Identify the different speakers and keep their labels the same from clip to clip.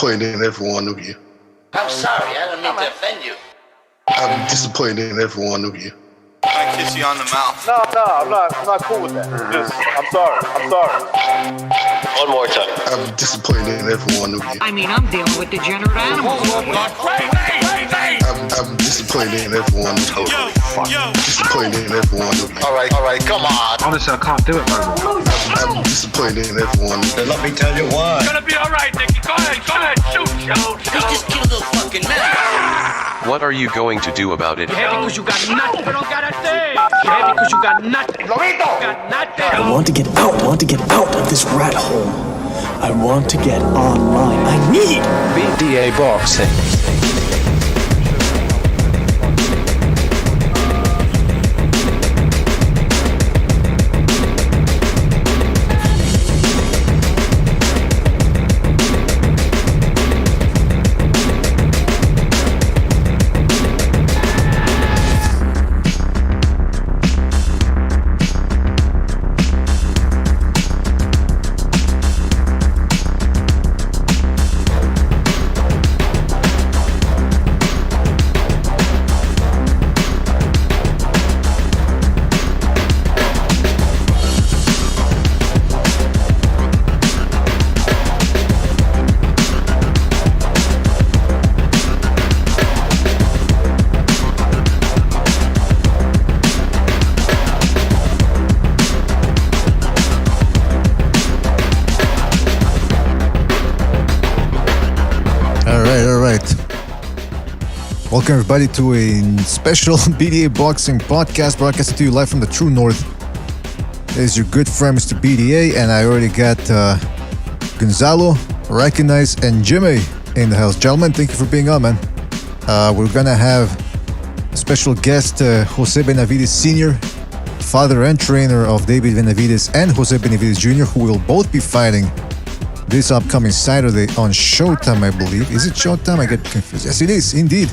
Speaker 1: disappointed in every one of you.
Speaker 2: I'm sorry, I don't mean to offend you.
Speaker 1: I'm disappointed in every one of you.
Speaker 3: I kiss you on the mouth.
Speaker 4: No, I'm not cool with that. I'm sorry.
Speaker 2: One more time.
Speaker 1: I'm disappointed in every one of you.
Speaker 5: I mean, I'm dealing with degenerate animals.
Speaker 1: I'm disappointed in every one of you. Disappointed in every one of you.
Speaker 2: All right, come on.
Speaker 6: Honestly, I can't do it, man.
Speaker 1: I'm disappointed in every one of you.
Speaker 2: Let me tell you why.
Speaker 4: It's gonna be all right, Nicky. Go ahead, shoot.
Speaker 2: You just killed a fucking man.
Speaker 7: What are you going to do about it?
Speaker 5: Yeah, because you got nothing. You don't got a thing. Yeah, because you got nothing.
Speaker 4: Lobito!
Speaker 5: Got nothing.
Speaker 8: I want to get out. I want to get out of this rat hole. I want to get online. I need
Speaker 7: BDA boxing.
Speaker 9: Welcome everybody to a special BDA boxing podcast broadcasted to you live from the True North. This is your good friend Mr. BDA, and I already got Gonzalo, Recognize, and Jimmy in the house. Gentlemen, thank you for being on, man. We're gonna have a special guest, Jose Benavidez Sr., father and trainer of David Benavidez and Jose Benavidez Jr., who will both be fighting this upcoming Saturday on Showtime, I believe. Is it Showtime? I get confused. Yes, it is, indeed.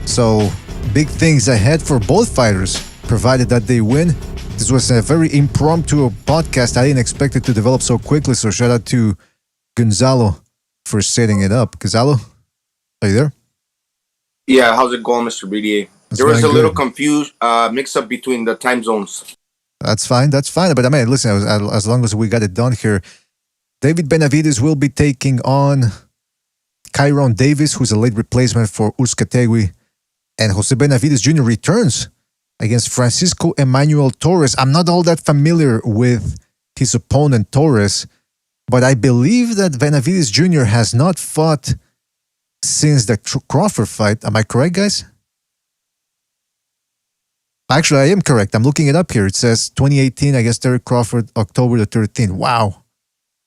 Speaker 9: So, big things ahead for both fighters, provided that they win. This was a very impromptu podcast. I didn't expect it to develop so quickly, so shout out to Gonzalo for setting it up. Gonzalo, are you there?
Speaker 10: Yeah, how's it going, Mr. BDA? There was a little mix-up between the time zones.
Speaker 9: That's fine. But I mean, listen, as long as we got it done here, David Benavidez will be taking on Kyron Davis, who's a late replacement for Usyk, and Jose Benavidez Jr. returns against Francisco Emmanuel Torres. I'm not all that familiar with his opponent, Torres, but I believe that Benavidez Jr. has not fought since the Crawford fight. Am I correct, guys? Actually, I am correct. I'm looking it up here. It says 2018 against Terry Crawford, October the 13th. Wow.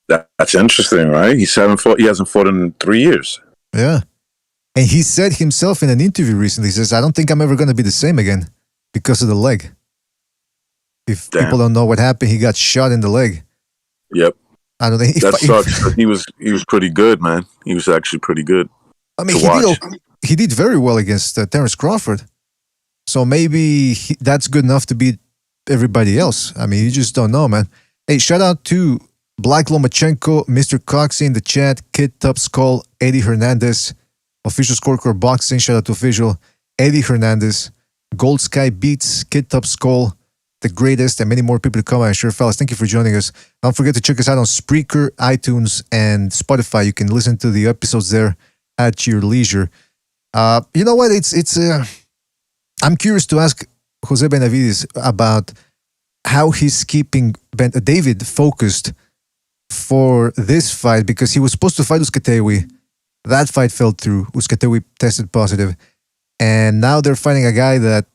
Speaker 11: That's interesting, right? He hasn't fought in 3 years.
Speaker 9: Yeah. And he said himself in an interview recently, he says, I don't think I'm ever going to be the same again because of the leg. If people don't know what happened, he got shot in the leg.
Speaker 11: Yep.
Speaker 9: I don't think
Speaker 11: that sucks. He was pretty good, man. He was actually pretty good.
Speaker 9: I mean, he did very well against Terence Crawford. So maybe that's good enough to beat everybody else. I mean, you just don't know, man. Hey, shout out to Black Lomachenko, Mr. Coxie in the chat, Kid Top Skull, Eddie Hernandez, Official Scorecard Boxing, shout out to Official, Eddie Hernandez, Gold Sky Beats, Kid Top Skull, The Greatest, and many more people to come. I'm sure, fellas, thank you for joining us. Don't forget to check us out on Spreaker, iTunes, and Spotify. You can listen to the episodes there at your leisure. You know what? I'm curious to ask Jose Benavidez about how he's keeping David focused for this fight, because he was supposed to fight Usyk. That fight fell through. Usyk tested positive. And now they're fighting a guy that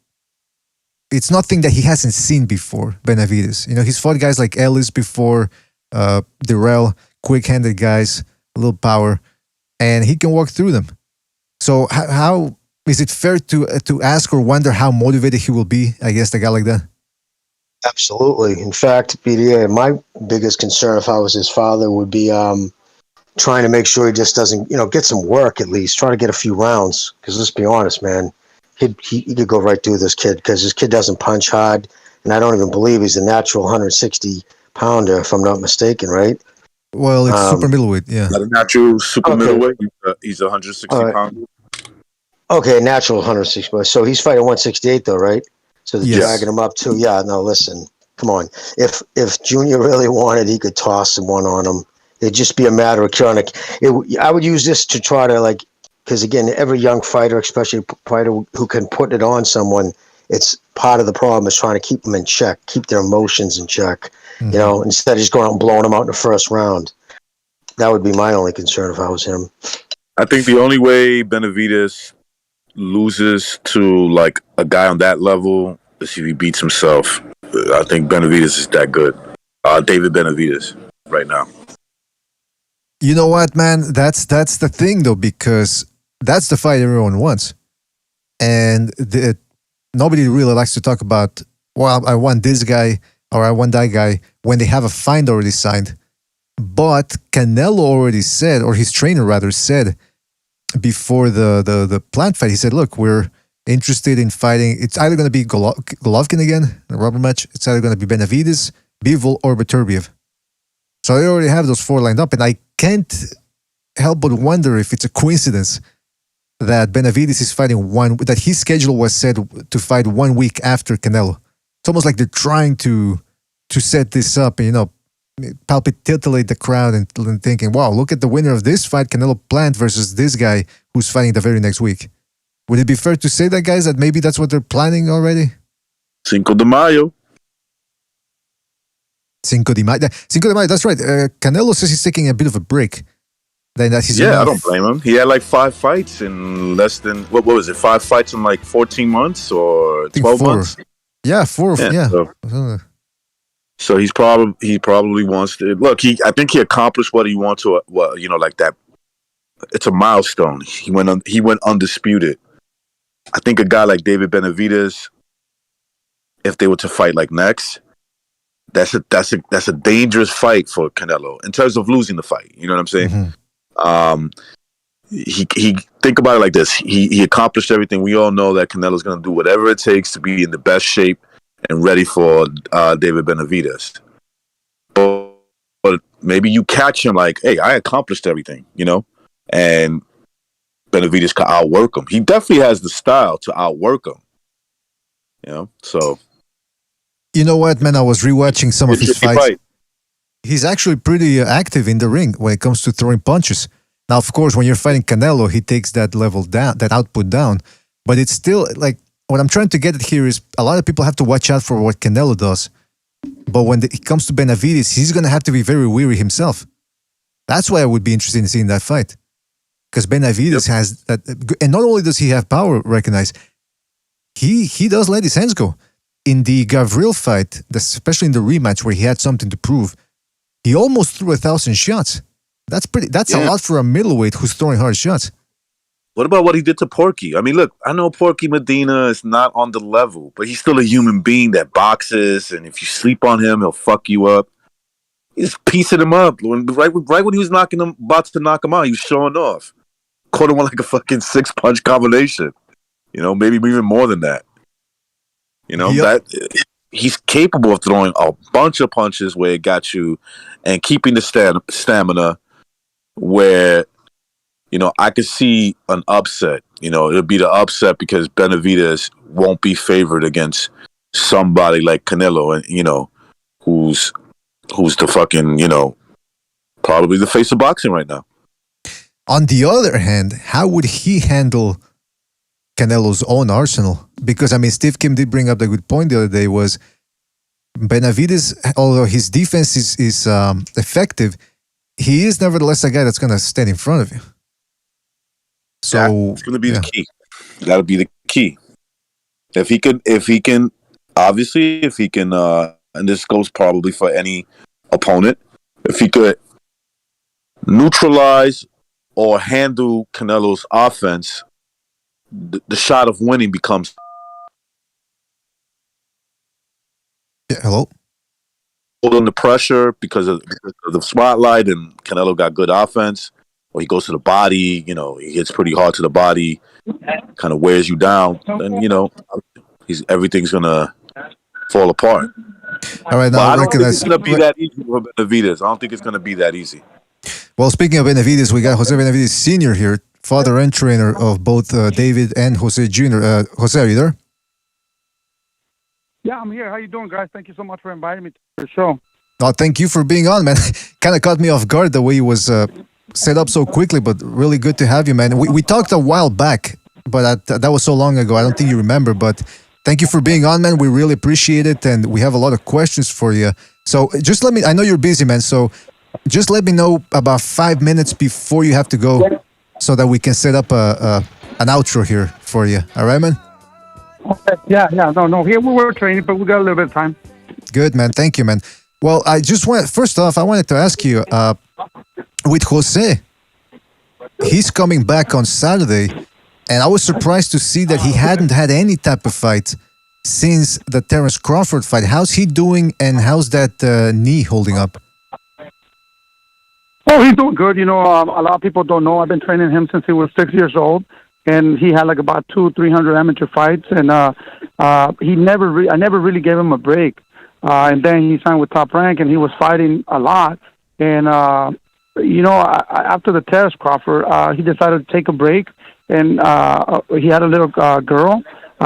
Speaker 9: it's nothing that he hasn't seen before, Benavidez. You know, he's fought guys like Ellis before, Durrell, quick-handed guys, a little power, and he can walk through them. So how is it fair to ask or wonder how motivated he will be against a guy like that?
Speaker 12: Absolutely. In fact, BDA, my biggest concern if I was his father would be trying to make sure he just doesn't, get some work at least, try to get a few rounds. Because let's be honest, man, he could go right through this kid because this kid doesn't punch hard. And I don't even believe he's a natural 160-pounder, if I'm not mistaken, right?
Speaker 9: Well, it's super middleweight, yeah.
Speaker 11: Not a natural super
Speaker 12: Okay.
Speaker 11: middleweight. He's 160
Speaker 12: All right.
Speaker 11: pounds.
Speaker 12: Okay, natural 160. So he's fighting 168 though, right? So they're
Speaker 9: Yes.
Speaker 12: dragging him up too. Yeah. No, listen. Come on. If Junior really wanted, he could toss one on him. It'd just be a matter of curing it. I would use this to try to because again, every young fighter, especially a fighter who can put it on someone, it's part of the problem is trying to keep them in check, keep their emotions in check.
Speaker 9: Mm-hmm.
Speaker 12: You know, instead of just going out and blowing them out in the first round. That would be my only concern if I was him.
Speaker 11: I think the only way Benavidez loses to like a guy on that level is if he beats himself. I think Benavidez is that good. David Benavidez right now.
Speaker 9: You know what, man? That's the thing, though, because that's the fight everyone wants. And nobody really likes to talk about, well, I want this guy or I want that guy when they have a fight already signed. But Canelo already said, or his trainer rather said, before the planned fight, he said, look, we're interested in fighting. It's either going to be Golovkin again, the rubber match. It's either going to be Benavidez, Bivol, or Beterbiev. So they already have those four lined up. And I can't help but wonder if it's a coincidence that Benavidez is fighting that his schedule was set to fight 1 week after Canelo. It's almost like they're trying to set this up, and, titillate the crowd and thinking, wow, look at the winner of this fight, Canelo Plant, versus this guy who's fighting the very next week. Would it be fair to say that, guys, that maybe that's what they're planning already?
Speaker 11: Cinco de Mayo.
Speaker 9: Cinco de Mayo, that's right. Canelo says he's taking a bit of a break. Then that he's
Speaker 11: I don't blame him. He had like 5 fights in less than, what was it, 5 fights in like 14 months or 12 months?
Speaker 9: Yeah, 4. Yeah.
Speaker 11: So he probably wants to look. I think he accomplished what he wants to. Like that. It's a milestone. He went undisputed. I think a guy like David Benavidez, if they were to fight like next, that's a dangerous fight for Canelo in terms of losing the fight. You know what I'm saying? Mm-hmm. He think about it like this. He accomplished everything. We all know that Canelo's going to do whatever it takes to be in the best shape and ready for David Benavidez. But maybe you catch him like, hey, I accomplished everything, and Benavidez can outwork him. He definitely has the style to outwork him. So.
Speaker 9: You know what, man? I was rewatching some of his fights. He's actually pretty active in the ring when it comes to throwing punches. Now, of course, when you're fighting Canelo, he takes that level down, that output down. But it's still like, what I'm trying to get at here is a lot of people have to watch out for what Canelo does. But when it comes to Benavidez, he's going to have to be very wary himself. That's why I would be interested in seeing that fight. Because Benavidez has that, and not only does he have power recognized, he does let his hands go. In the Gavril fight, especially in the rematch where he had something to prove, he almost threw 1,000 shots. That's a lot for a middleweight who's throwing hard shots.
Speaker 11: What about what he did to Porky? I mean, look, I know Porky Medina is not on the level, but he's still a human being that boxes, and if you sleep on him, he'll fuck you up. He's piecing him up. Right when he was about to knock him out, he was showing off. Caught him with like a fucking 6-punch combination. Maybe even more than that. That he's capable of throwing a bunch of punches where it got you and keeping the stamina where, I could see an upset. It'll be the upset because Benavidez won't be favored against somebody like Canelo and, who's the fucking, probably the face of boxing right now.
Speaker 9: On the other hand, how would he handle Canelo's own arsenal? Because, Steve Kim did bring up the good point the other day was Benavidez, although his defense is effective, he is nevertheless a guy that's going to stand in front of you. So
Speaker 11: it's going to be the key. That'll be the key. If he can, and this goes probably for any opponent, if he could neutralize or handle Canelo's offense, the shot of winning becomes.
Speaker 9: Yeah, hello?
Speaker 11: Under pressure because of the spotlight, and Canelo got good offense. Or he goes to the body, he hits pretty hard to the body, kind of wears you down. Then everything's gonna fall apart.
Speaker 9: All right, now
Speaker 11: Well, I
Speaker 9: I
Speaker 11: don't
Speaker 9: reckon
Speaker 11: think it's
Speaker 9: that's.
Speaker 11: going to be that easy for Benavidez. I don't think it's going to be that easy.
Speaker 9: Well, speaking of Benavidez, we got Jose Benavidez Sr. here, father and trainer of both David and Jose Jr. Jose, are you there?
Speaker 6: Yeah, I'm here. How you doing, guys? Thank you so much for inviting me to the show.
Speaker 9: Oh, thank you for being on, man. Kind of caught me off guard the way it was set up so quickly, but really good to have you, man. We talked a while back, but that was so long ago. I don't think you remember, but thank you for being on, man. We really appreciate it, and we have a lot of questions for you. So just let me, I know you're busy, man, so just let me know about 5 minutes before you have to go so that we can set up an outro here for you. All right, man?
Speaker 6: Okay. Yeah. No. Here we were training, but we got a little bit of time.
Speaker 9: Good, man. Thank you, man. Well, first off, I wanted to ask you, with Jose, he's coming back on Saturday, and I was surprised to see that he hadn't had any type of fight since the Terence Crawford fight. How's he doing, and how's that knee holding up?
Speaker 6: Oh, he's doing good. You know, a lot of people don't know. I've been training him since he was 6 years old, and he had like about 200-300 amateur fights, and I never really gave him a break. And then he signed with Top Rank, and he was fighting a lot. And you know, after the Terence Crawford, he decided to take a break, and he had a little girl.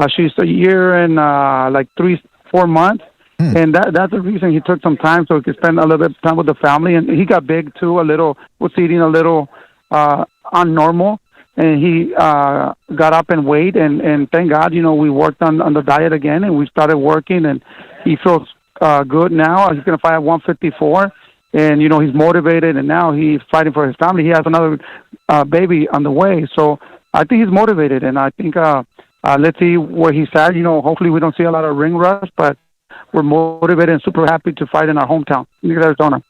Speaker 6: She's a year and like 3-4 months. And that's the reason he took some time so he could spend a little bit of time with the family. And he got big too, was eating a little unnormal. And he got up and weighed. And thank God, you know, we worked on the diet again, and we started working. And he feels good now. He's going to fight at 154. And, you know, he's motivated. And now he's fighting for his family. He has another baby on the way. So I think he's motivated. And I think let's see where he's at. You know, hopefully we don't see a lot of ring rust, but we're motivated and super happy to fight in our hometown, Arizona.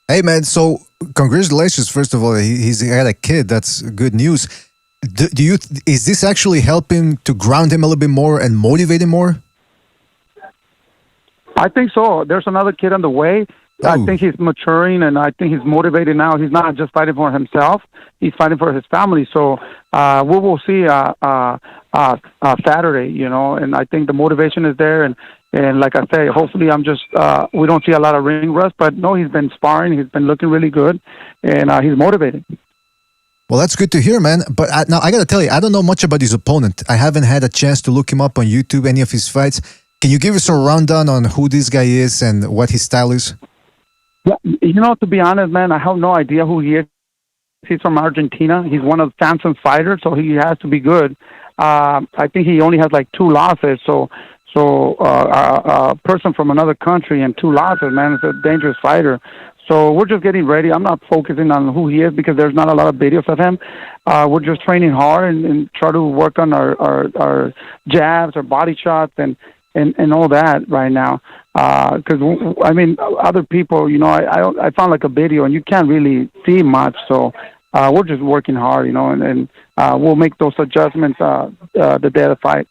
Speaker 9: Hey, man, so congratulations, first of all. He's had a kid. That's good news. Is this actually helping to ground him a little bit more and motivate him more?
Speaker 6: I think so. There's another kid on the way.
Speaker 9: Oh.
Speaker 6: I think he's maturing, and I think he's motivated now. He's not just fighting for himself. He's fighting for his family. So we will see Saturday, you know, and I think the motivation is there. And like I say, hopefully we don't see a lot of ring rust, but no, he's been sparring. He's been looking really good, and he's motivated.
Speaker 9: Well, that's good to hear, man. But now I got to tell you, I don't know much about his opponent. I haven't had a chance to look him up on YouTube, any of his fights. Can you give us a rundown on who this guy is and what his style is?
Speaker 6: Yeah, you know, to be honest, man, I have no idea who he is. He's from Argentina. He's one of Samson's fighters, so he has to be good. I think he only has like 2 losses, so a person from another country and 2 losses, man, is a dangerous fighter. So we're just getting ready. I'm not focusing on who he is because there's not a lot of videos of him. We're just training hard and try to work on our jabs, our body shots, and all that right now. Because I mean, other people, you know, I found like a video and you can't really see much. So we're just working hard, you know, and we'll make those adjustments the day of the fight.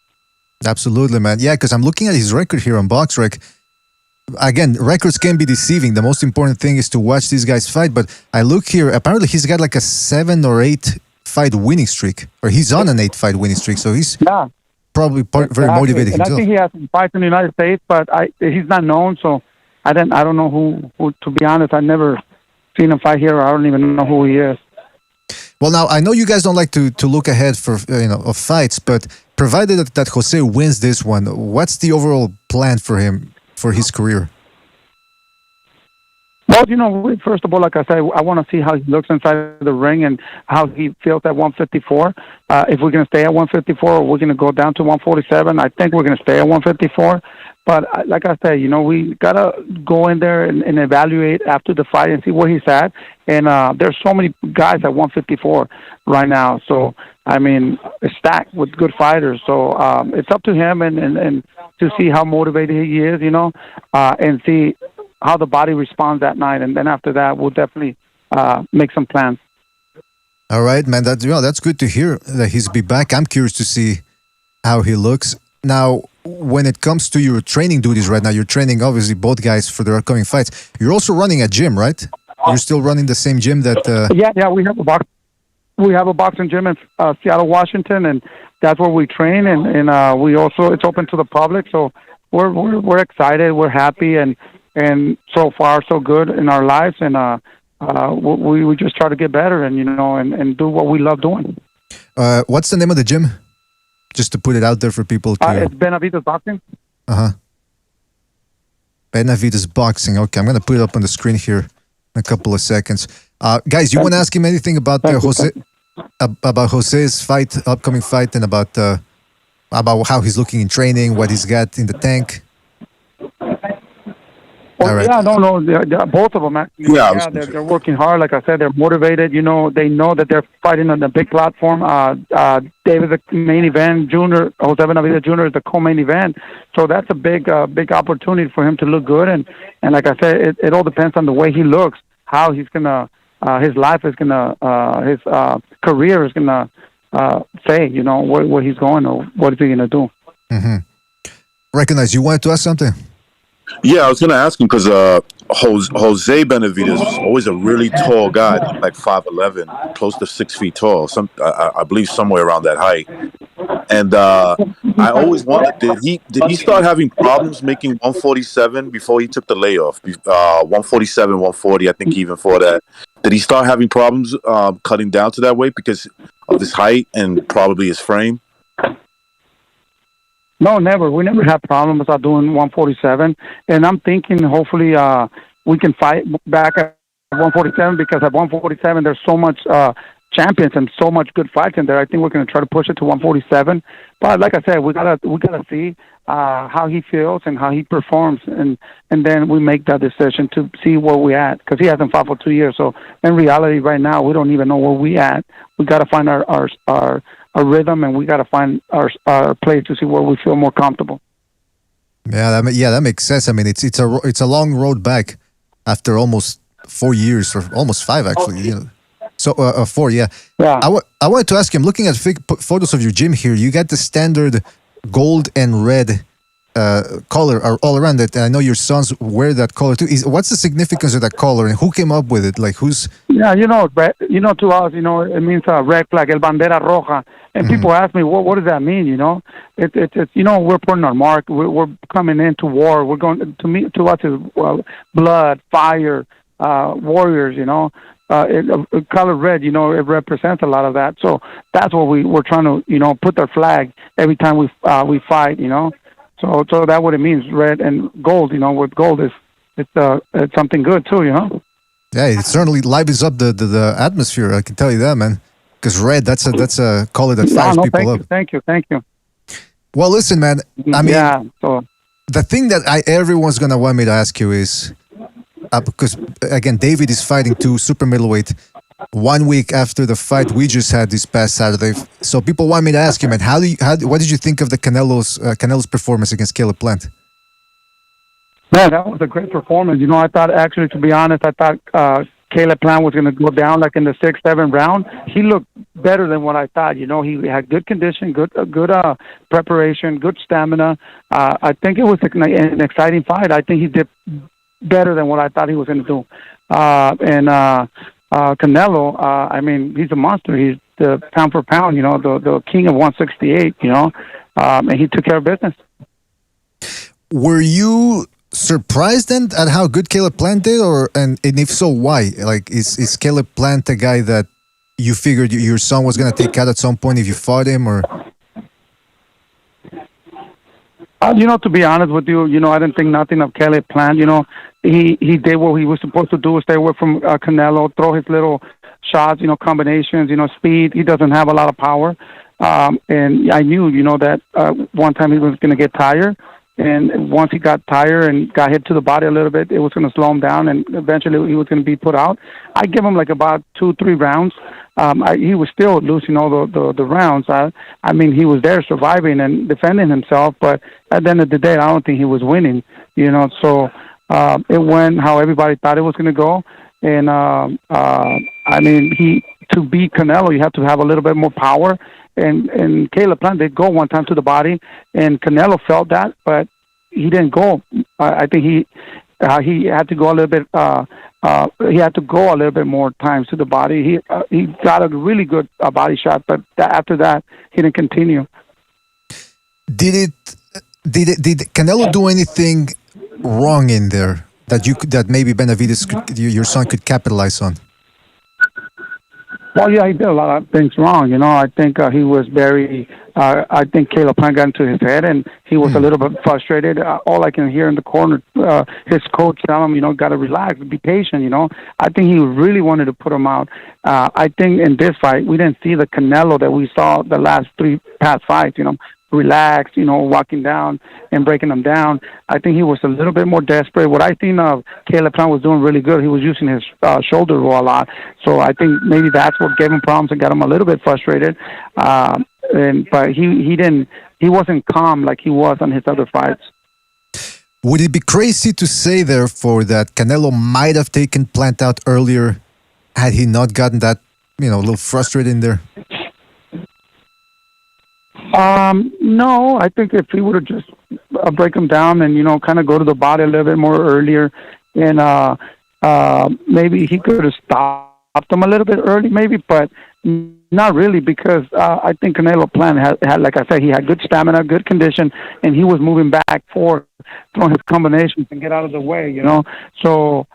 Speaker 9: Absolutely, man. Yeah, because I'm looking at his record here on BoxRec. Again, records can be deceiving. The most important thing is to watch these guys fight. But I look here, apparently he's got like a 7 or 8 fight winning streak, or he's on an 8 fight winning streak. So he's probably very motivated
Speaker 6: and
Speaker 9: himself.
Speaker 6: I think he has some fights in the United States, but he's not known. So I don't know who. To be honest, I've never seen him fight here. I don't even know who he is.
Speaker 9: Well, now I know you guys don't like to look ahead for of fights, but provided that Jose wins this one, what's the overall plan for him for his career?
Speaker 6: Well, you know, first of all, like I said, I want to see how he looks inside the ring and how he feels at 154. If we're going to stay at 154 or we're going to go down to 147, I think we're going to stay at 154. But like I said, you know, we got to go in there and evaluate after the fight and see where he's at. And there's so many guys at 154 right now. So, I mean, it's stacked with good fighters. So it's up to him and to see how motivated he is, you know, and see how the body responds that night. And then after that, we'll definitely make some plans.
Speaker 9: All right, man. That's good to hear that he's be back. I'm curious to see how he looks. Now, when it comes to your training duties right now, you're training obviously both guys for their upcoming fights. You're also running a gym, right? You're still running the same gym that...
Speaker 6: Yeah, we have a box. We have a boxing gym in Seattle, Washington, and that's where we train. And we also, it's open to the public. So we're excited, we're happy, and so far so good in our lives, and we just try to get better, and and do what we love doing.
Speaker 9: What's the name of the gym? Just to put it out there for people to.
Speaker 6: It's Benavidez Boxing.
Speaker 9: Benavidez Boxing. Okay, I'm gonna put it up on the screen here in a couple of seconds. Guys, you want to ask him anything about Jose? About Jose's fight, upcoming fight, and about how he's looking in training, what he's got in the tank.
Speaker 6: Well, right. Yeah, no, both of them. Actually. Yeah, they're working hard. Like I said, they're motivated. They know that they're fighting on a big platform. David's the main event. Jose Benavidez Jr. is the co-main event. So that's a big opportunity for him to look good. And like I said, it all depends on the way he looks, how he's gonna, his life is gonna, his career is gonna say, where he's going or what is he gonna do.
Speaker 9: Mm-hmm. Recognize you wanted to ask something.
Speaker 11: Yeah, I was going to ask him because Jose Benavidez was always a really tall guy, like 5'11", close to 6 feet tall. I believe somewhere around that height. And I always wondered, did he start having problems making 147 before he took the layoff? 147, 140, I think even for that. Did he start having problems cutting down to that weight because of his height and probably his frame?
Speaker 6: No, never. We never had problems about doing 147. And I'm thinking hopefully we can fight back at 147 because at 147 there's so much champions and so much good fights in there. I think we're going to try to push it to 147. But like I said, we gotta see how he feels and how he performs, and then we make that decision to see where we at because he hasn't fought for 2 years. So in reality, right now we don't even know where we at. We got to find our rhythm, and we got to find our place to see where we feel more comfortable.
Speaker 9: Yeah, that makes sense. I mean, it's a long road back after almost 4 years, or almost 5 actually. So 4, yeah. I wanted to ask him. Looking at photos of your gym here, you got the standard gold and red color all around it. And I know your sons wear that color too. What's the significance of that color, and who came up with it? Like who's?
Speaker 6: Yeah, red, to us, it means red flag, el bandera roja. And people ask me, what does that mean? It's we're putting our mark. We're coming into war. We're going to us is blood, fire, warriors. Color red, it represents a lot of that. So that's what we're trying to, put their flag every time we fight. So that's what it means, red and gold. With gold it's something good too.
Speaker 9: Yeah, it certainly livens up the atmosphere. I can tell you that, man. Because red, that's a color that fires people up.
Speaker 6: Thank you.
Speaker 9: Well, listen, man. I mean, the thing that everyone's gonna want me to ask you is because again, David is fighting to super middleweight 1 week after the fight we just had this past Saturday. So people want me to ask you, man, what did you think of the Canelo's performance against Caleb Plant?
Speaker 6: Man, that was a great performance. I thought actually, to be honest, Caleb Plant was going to go down like in the 6th, 7th round. He looked better than what I thought. He had good condition, good preparation, good stamina. I think it was an exciting fight. I think he did better than what I thought he was going to do. Canelo, I mean, he's a monster. He's the pound for pound, the king of 168, and he took care of business.
Speaker 9: Were you surprised then at how good Caleb Plant did, and if so, why? Like, is Caleb Plant a guy that you figured your son was going to take out at some point if you fought him, or?
Speaker 6: To be honest with you, I didn't think nothing of Caleb Plant. He did what he was supposed to do, stay away from Canelo, throw his little shots, combinations, speed. He doesn't have a lot of power. And I knew, that one time he was going to get tired. And once he got tired and got hit to the body a little bit, it was going to slow him down, and eventually he was going to be put out. I give him like about 2-3 rounds. He was still losing all the rounds. I mean, he was there surviving and defending himself, but at the end of the day, I don't think he was winning. So it went how everybody thought it was going to go. And I mean, to beat Canelo, you have to have a little bit more power. And Caleb Plant did go one time to the body, and Canelo felt that, but he didn't go. I think he had to go a little bit. He had to go a little bit more times to the body. He got a really good body shot, but after that, he didn't continue.
Speaker 9: Did it Did Canelo do anything wrong in there that maybe Benavidez your son could capitalize on?
Speaker 6: Well, yeah, he did a lot of things wrong. I think he was very. I think Caleb Plant got into his head, and he was a little bit frustrated. All I can hear in the corner, his coach tell him, got to relax, be patient. I think he really wanted to put him out. I think in this fight, we didn't see the Canelo that we saw the last three past fights. Relaxed, walking down and breaking them down. I think he was a little bit more desperate. What I think of Caleb Plant was doing really good. He was using his shoulder roll a lot. So I think maybe that's what gave him problems and got him a little bit frustrated. But he wasn't calm like he was on his other fights.
Speaker 9: Would it be crazy to say, therefore, that Canelo might have taken Plant out earlier had he not gotten that, a little frustrated in there?
Speaker 6: No, I think if he would have just break him down and, kind of go to the body a little bit more earlier, and maybe he could have stopped him a little bit early, maybe, but not really, because I think Canelo Plant had, like I said, he had good stamina, good condition, and he was moving back forth, throwing his combinations and get out of the way, So,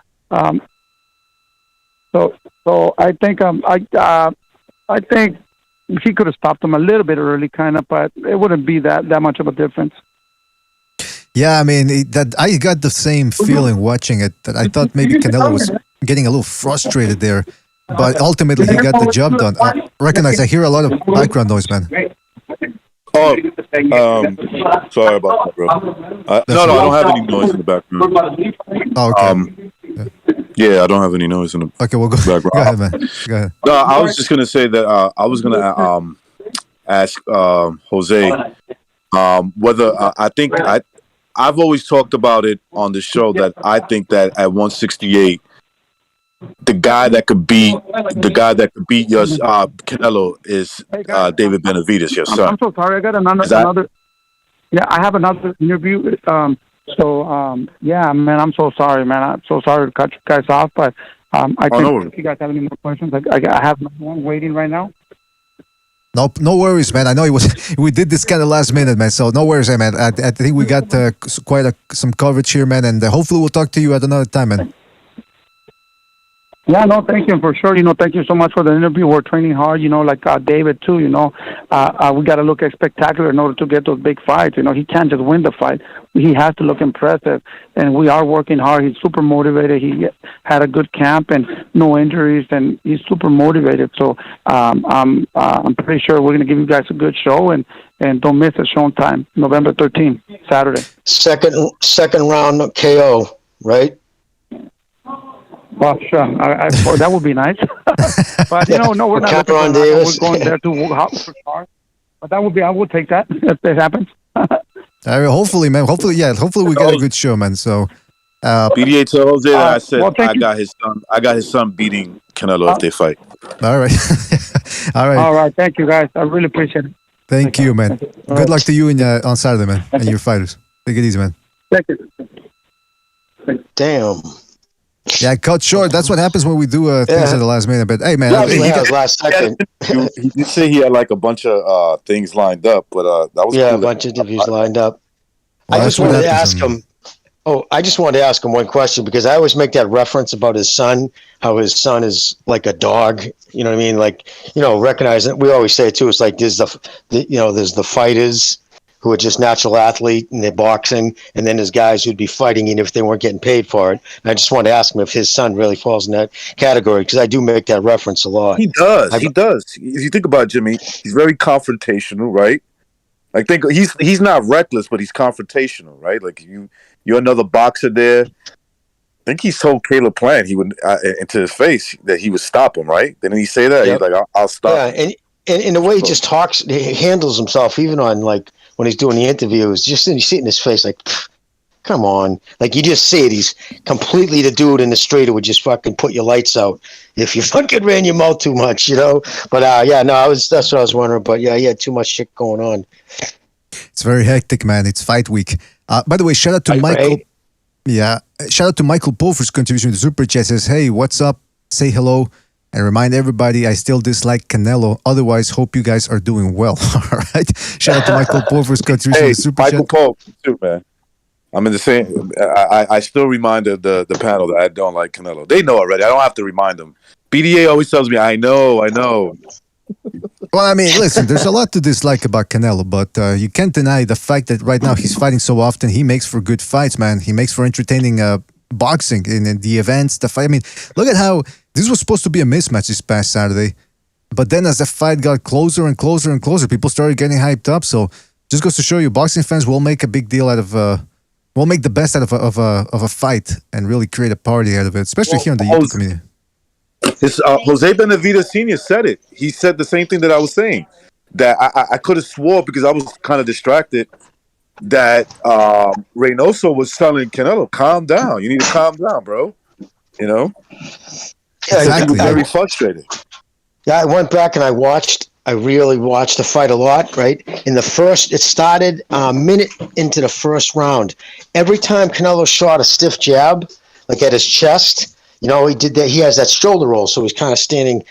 Speaker 6: so I think I think he could have stopped him a little bit early, kind of, but it wouldn't be that much of a difference.
Speaker 9: Yeah, I mean, I got the same feeling watching it, that I thought maybe Canelo was getting a little frustrated there, but ultimately he got the job done. I hear a lot of background noise, man.
Speaker 11: Oh, sorry about that, bro. No, I don't have any noise in the background.
Speaker 9: Oh, okay.
Speaker 11: Yeah, I don't have any noise in the
Speaker 9: Okay, we'll go.
Speaker 11: background.
Speaker 9: Go ahead, man. Go ahead.
Speaker 11: No, I was just gonna say that I was gonna ask Jose whether I think I've always talked about it on the show that I think that at 168, the guy that could beat your Canelo is David Benavidez, your son.
Speaker 6: I'm so sorry. I got another. Yeah, I have another interview. Yeah, man, I'm so sorry, man. I'm so sorry to cut you guys off, but I think if you guys have any more questions, I have one waiting right now.
Speaker 9: No worries, man. I know we did this kind of last minute, man. So no worries, man. I think we got some coverage here, man, and hopefully we'll talk to you at another time, man.
Speaker 6: Yeah, no, thank you for sure. Thank you so much for the interview. We're training hard, like David too. We got to look spectacular in order to get those big fights. He can't just win the fight. He has to look impressive, and we are working hard. He's super motivated. He had a good camp and no injuries, and he's super motivated. So I'm pretty sure we're going to give you guys a good show, and don't miss the show time, November 13th, Saturday.
Speaker 12: Second round KO, right?
Speaker 6: Well, sure. That would be nice. But, no, we're not looking for that. We're going there to work hard. But I would take that if it happens.
Speaker 9: Hopefully, man. Hopefully we get a good show, man. So,
Speaker 11: BDA to Jose that I said I got his son beating Canelo if they fight.
Speaker 9: All right.
Speaker 6: All right. Thank you, guys. I really appreciate it.
Speaker 9: Thank you, man. Good luck to you on Saturday, man, and your fighters. Take it easy, man.
Speaker 6: Thank you.
Speaker 12: Damn.
Speaker 9: Yeah, cut short. That's what happens when we do things at the last minute. But hey, man,
Speaker 12: last second.
Speaker 11: He did say he had like a bunch of things lined up, but that was
Speaker 12: a bunch of interviews lined up.
Speaker 9: Well,
Speaker 12: I just wanted to ask him. I just wanted to ask him one question, because I always make that reference about his son, how his son is like a dog. You know what I mean? Like, recognize it. We always say it too. It's like there's there's the fighters who are just natural athlete and they're boxing, and then there's guys who'd be fighting even if they weren't getting paid for it. And I just wanted to ask him if his son really falls in that category, because I do make that reference a lot.
Speaker 11: He does. He does. If you think about it, Jimmy, he's very confrontational, right? I think he's not reckless, but he's confrontational, right? Like you're another boxer there. I think he told Caleb Plant he would into his face that he would stop him, right? Didn't he say that? Yep. He's like, I'll stop.
Speaker 12: Yeah, and the way he just talks, he handles himself, even on like when he's doing the interviews, just you see it in his face, like, come on. Like, you just see it. He's completely the dude in the street who would just fucking put your lights out if you fucking ran your mouth too much, But that's what I was wondering. But yeah, he had too much shit going on.
Speaker 9: It's very hectic, man. It's fight week. By the way, shout out to Michael. Right? Yeah, shout out to Michael Paul for his contribution to Super Chat. Says, hey, what's up? Say hello. And remind everybody, I still dislike Canelo. Otherwise, hope you guys are doing well. All right. Shout out to Michael Pope for his contribution to the Super
Speaker 11: Michael
Speaker 9: Chat.
Speaker 11: Pope, too, man. I'm in the same. I still remind the panel that I don't like Canelo. They know already. I don't have to remind them. BDA always tells me, I know.
Speaker 9: Well, I mean, listen, there's a lot to dislike about Canelo, but you can't deny the fact that right now he's fighting so often. He makes for good fights, man. He makes for entertaining boxing in the events. The fight. I mean, look at how this was supposed to be a mismatch this past Saturday, but then as the fight got closer and closer and closer, people started getting hyped up. So just goes to show you, boxing fans will make a big deal out of. We'll make the best out of a fight and really create a party out of it, especially here in the YouTube community.
Speaker 11: Jose Benavidez Sr. said it. He said the same thing that I was saying. That I could have swore, because I was kind of distracted, that Reynoso was telling Canelo, calm down. You need to calm down, bro. You know?
Speaker 12: Yeah,
Speaker 11: exactly. He was very frustrated.
Speaker 12: Yeah, I went back and I really watched the fight a lot, right? It started a minute into the first round. Every time Canelo shot a stiff jab, like at his chest, he did that. He has that shoulder roll, so he's kind of standing,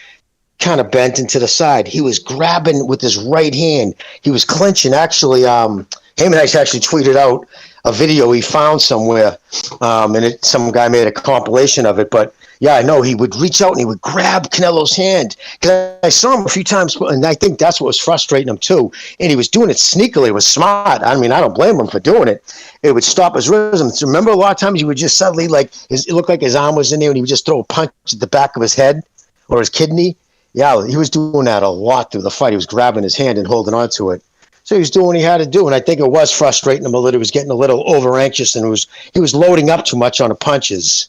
Speaker 12: kind of bent into the side. He was grabbing with his right hand. He was clinching. Actually, him and I actually tweeted out a video he found somewhere, and some guy made a compilation of it. But yeah, I know he would reach out and he would grab Canelo's hand. Because I saw him a few times, and I think that's what was frustrating him too. And he was doing it sneakily. It was smart. I mean, I don't blame him for doing it. It would stop his rhythm. So remember, a lot of times he would just suddenly, it looked like his arm was in there, and he would just throw a punch at the back of his head or his kidney. Yeah, he was doing that a lot through the fight. He was grabbing his hand and holding on to it. So he was doing what he had to do, and I think it was frustrating him a little. He was getting a little over anxious, and he was loading up too much on the punches.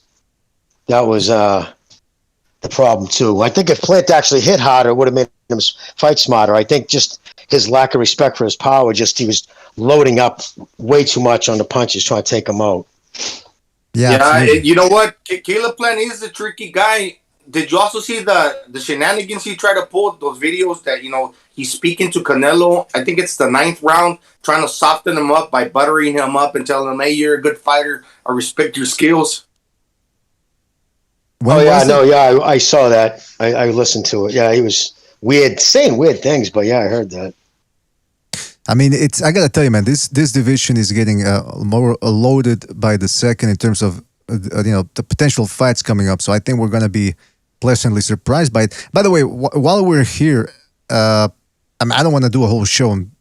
Speaker 12: That was the problem too. I think if Plant actually hit harder, it would have made him fight smarter. I think just his lack of respect for his power, he was loading up way too much on the punches, trying to take him out.
Speaker 10: Yeah, you know what? Caleb Plant is a tricky guy. Did you also see the shenanigans he tried to pull? Those videos that, he's speaking to Canelo. I think it's the 9th round, trying to soften him up by buttering him up and telling him, hey, you're a good fighter. I respect your skills.
Speaker 12: I saw that. I listened to it. Yeah, he was saying weird things, but yeah, I heard that.
Speaker 9: I mean, I gotta tell you, man, this division is getting more loaded by the second in terms of the potential fights coming up. So I think we're gonna be pleasantly surprised by it. By the way, while we're here, I don't want to do a whole show on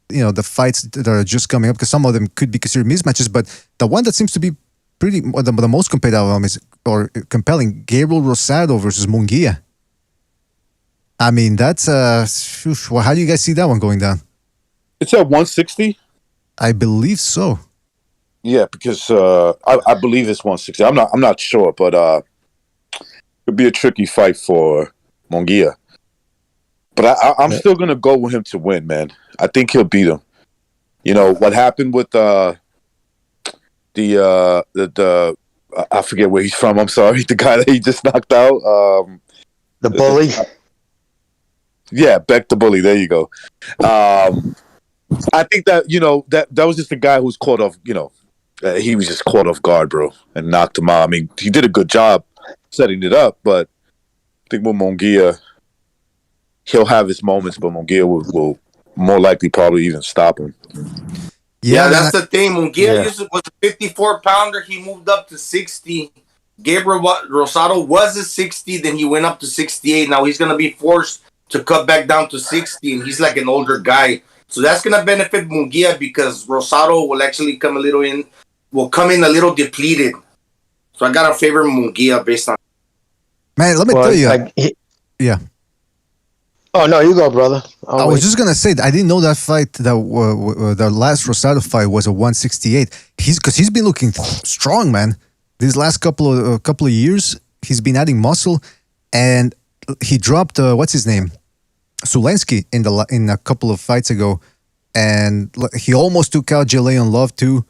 Speaker 9: the fights that are just coming up, because some of them could be considered mismatches, but the one that seems to be the most compelling, Gabriel Rosado versus Munguia. I mean, that's how do you guys see that one going down?
Speaker 11: It's at 160.
Speaker 9: I believe so.
Speaker 11: Yeah, because I believe it's 160. I'm not sure, but it'd be a tricky fight for Munguia. But I'm still gonna go with him to win, man. I think he'll beat him. What happened with the I forget where he's from. I'm sorry, the guy that he just knocked out.
Speaker 12: The bully.
Speaker 11: Yeah, Beck the bully. There you go. I think that that was just a guy who was caught off. He was just caught off guard, bro, and knocked him out. I mean, he did a good job setting it up, but I think with Munguia, he'll have his moments, but Munguia will more likely probably even stop him.
Speaker 10: Yeah, that's the thing. Munguia was a 54-pounder. He moved up to 60. Gabriel Rosado was a 60. Then he went up to 68. Now he's going to be forced to cut back down to 60, and he's like an older guy. So that's going to benefit Munguia, because Rosado will actually come in a little depleted. So I got to favor Munguia based on.
Speaker 9: Man, let me tell you. Yeah.
Speaker 12: Oh, no, you go, brother.
Speaker 9: I was just going to say, I didn't know that fight, the last Rosado fight was a 168. Because he's been looking strong, man. These last couple of years, he's been adding muscle. And he dropped, what's his name? Zulensky in a couple of fights ago. And he almost took out Jalayon Love, too.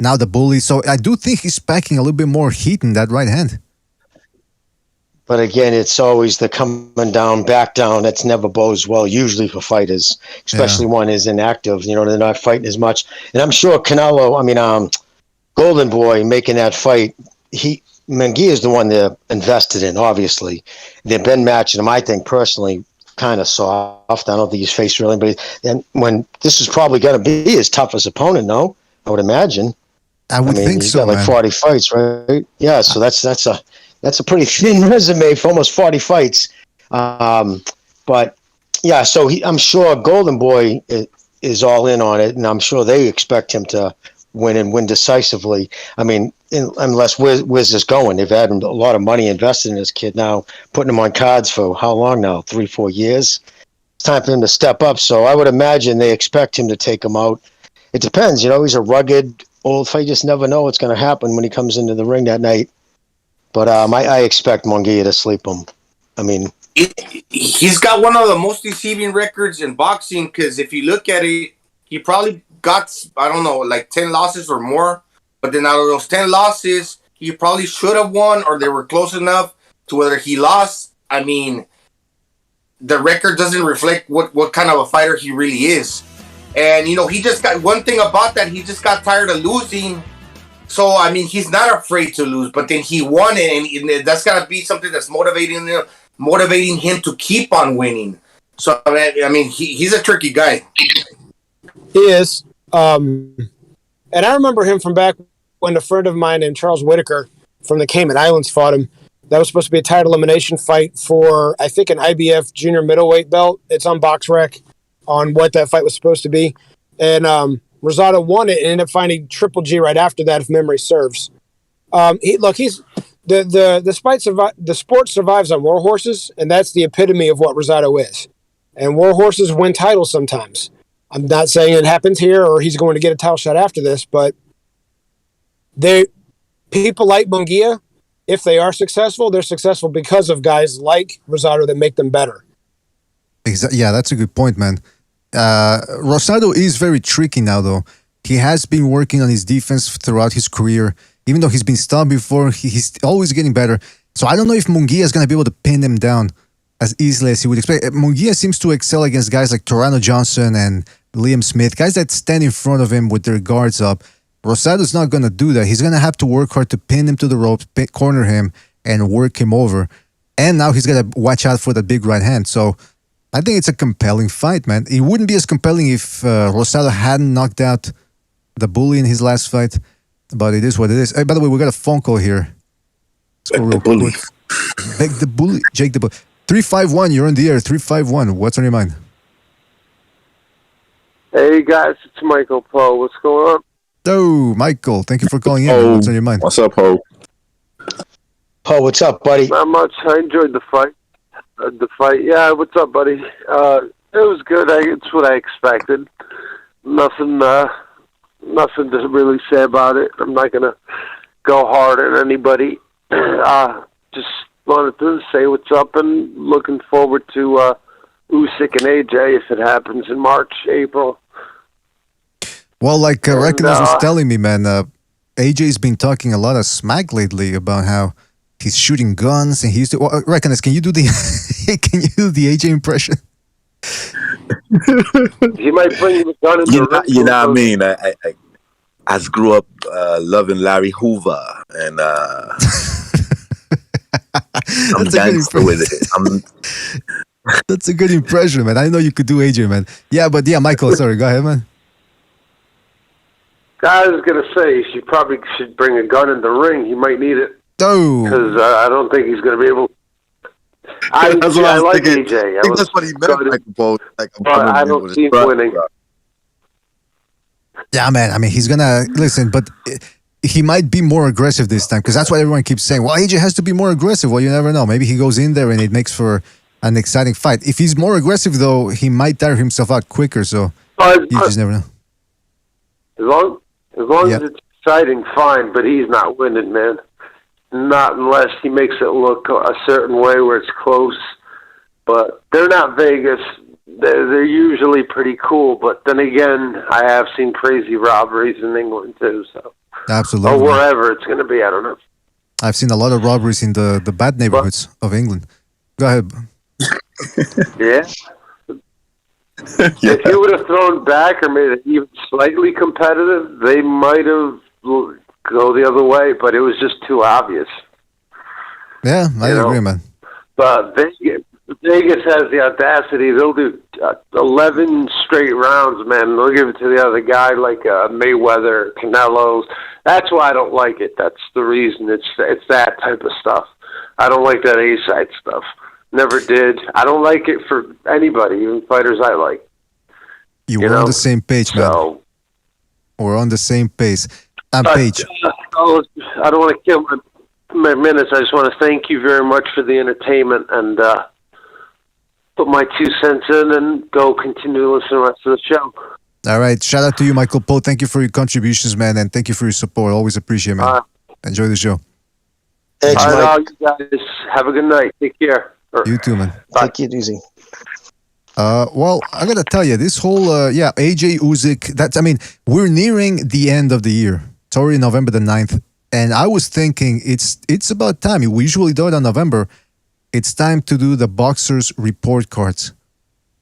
Speaker 9: Now the bully. So I do think he's packing a little bit more heat in that right hand.
Speaker 12: But again, it's always the coming down, back down. That's never bodes well, usually for fighters, especially one is inactive. They're not fighting as much. And I'm sure Canelo, Golden Boy, making that fight, Munguia is the one they're invested in, obviously. They've been matching him, I think, personally, kind of soft. I don't think he's faced really anybody. And when this is probably going to be his toughest opponent, no? I would imagine.
Speaker 9: I mean, think
Speaker 12: he's
Speaker 9: so,
Speaker 12: got like 40 fights, right? Yeah, so that's a pretty thin resume for almost 40 fights. But yeah, so I'm sure Golden Boy is all in on it, and I'm sure they expect him to win and win decisively. I mean, unless where's this going? They've had a lot of money invested in this kid now, putting him on cards for how long now? 3-4 years. It's time for him to step up. So I would imagine they expect him to take him out. It depends, he's a rugged old fight. You just never know what's going to happen when he comes into the ring that night. But I expect Munguia to sleep him. I mean,
Speaker 10: he's got one of the most deceiving records in boxing, because if you look at it, he probably got, I don't know, like 10 losses or more. But then out of those 10 losses, he probably should have won, or they were close enough to whether he lost. I mean, the record doesn't reflect what kind of a fighter he really is. And, he just got one thing about that. He just got tired of losing. So, I mean, he's not afraid to lose. But then he won it, and that's got to be something that's motivating him to keep on winning. So, I mean, he's a tricky guy.
Speaker 13: He is. And I remember him from back when a friend of mine named Charles Whitaker from the Cayman Islands fought him. That was supposed to be a title elimination fight for, I think, an IBF junior middleweight belt. It's on BoxRec on what that fight was supposed to be. And Rosado won it and ended up finding Triple G right after that, if memory serves. He's the sport survives on war horses, and that's the epitome of what Rosado is. And war horses win titles sometimes. I'm not saying it happens here or he's going to get a title shot after this, but people like Munguia, if they are successful, they're successful because of guys like Rosado that make them better.
Speaker 9: Yeah, that's a good point, man. Rosado is very tricky now, though. He has been working on his defense throughout his career. Even though he's been stopped before, he's always getting better. So I don't know if Munguia is going to be able to pin him down as easily as he would expect. Munguia seems to excel against guys like Torano Johnson and Liam Smith, guys that stand in front of him with their guards up. Rosado's not going to do that. He's going to have to work hard to pin him to the ropes, corner him, and work him over. And now he's got to watch out for that big right hand. So I think it's a compelling fight, man. It wouldn't be as compelling if Rosado hadn't knocked out the bully in his last fight, but it is what it is. Hey, by the way, we got a phone call here.
Speaker 11: Beg the bully.
Speaker 9: Beg the bully. Jake the bully. 351, you're on the air. 351, what's on your mind?
Speaker 14: Hey, guys, it's Michael Poe. What's going on?
Speaker 9: Oh, Michael, thank you for calling in.
Speaker 11: Oh,
Speaker 9: what's on your mind?
Speaker 11: What's up, Ho?
Speaker 12: Ho, what's up, buddy?
Speaker 14: Not much. I enjoyed the fight. Yeah, what's up, buddy? It was good. It's what I expected. Nothing to really say about it. I'm not going to go hard at anybody. Just wanted to say what's up and looking forward to Usyk and AJ if it happens in March, April.
Speaker 9: Well, like Reckons was telling me, man, AJ's been talking a lot of smack lately about how he's shooting guns and he's. Reckons, can you do the AJ impression?
Speaker 14: He might bring you the gun in the ring.
Speaker 11: You know what I mean? I grew up loving Larry Hoover, and I'm gangster with it.
Speaker 9: That's a good impression, man. I know you could do AJ, man. Yeah, but yeah, Michael, sorry, go ahead, man.
Speaker 14: I was going to say, he probably should bring a gun in the ring. He might need it.
Speaker 9: Oh.
Speaker 14: Because I don't think he's going to be able. I like
Speaker 11: thinking.
Speaker 14: AJ.
Speaker 11: I think that's what he meant.
Speaker 14: But I don't see him winning.
Speaker 9: Yeah, man. I mean, he's going to listen, but he might be more aggressive this time because that's what everyone keeps saying. Well, AJ has to be more aggressive. Well, you never know. Maybe he goes in there and it makes for an exciting fight. If he's more aggressive, though, he might tire himself out quicker. So you just never know.
Speaker 14: As long as it's exciting, fine. But he's not winning, man. Not unless he makes it look a certain way where it's close. But they're not Vegas. They're usually pretty cool. But then again, I have seen crazy robberies in England too. So
Speaker 9: absolutely,
Speaker 14: or wherever it's going to be, I don't know.
Speaker 9: I've seen a lot of robberies in the bad neighborhoods of England. Go ahead.
Speaker 14: Yeah. If you would have thrown back or made it even slightly competitive, they might have go the other way, but it was just too obvious.
Speaker 9: Yeah, I agree, man.
Speaker 14: But Vegas has the audacity. They'll do 11 straight rounds, man. They'll give it to the other guy, like Mayweather, Canelo's. That's why I don't like it. That's the reason. It's that type of stuff. I don't like that A-side stuff. Never did. I don't like it for anybody, even fighters I like.
Speaker 9: We're on the same page, man.
Speaker 14: So,
Speaker 9: we're on the same page. Page.
Speaker 14: I don't want to kill my minutes. I just want to thank you very much for the entertainment and put my 2 cents in and go continue to listen to the rest of the show.
Speaker 9: All right. Shout out to you, Michael Poe. Thank you for your contributions, man, and thank you for your support. Always appreciate it, man. Enjoy the show.
Speaker 12: Thanks,
Speaker 14: All right,
Speaker 12: Mike.
Speaker 14: all you guys. Have a good night. Take care.
Speaker 9: You too, man.
Speaker 12: Take it easy.
Speaker 9: Well, I gotta tell you, this whole AJ Usyk. We're nearing the end of the year. It's already November the 9th, and I was thinking it's about time. We usually do it on November. It's time to do the boxers report cards.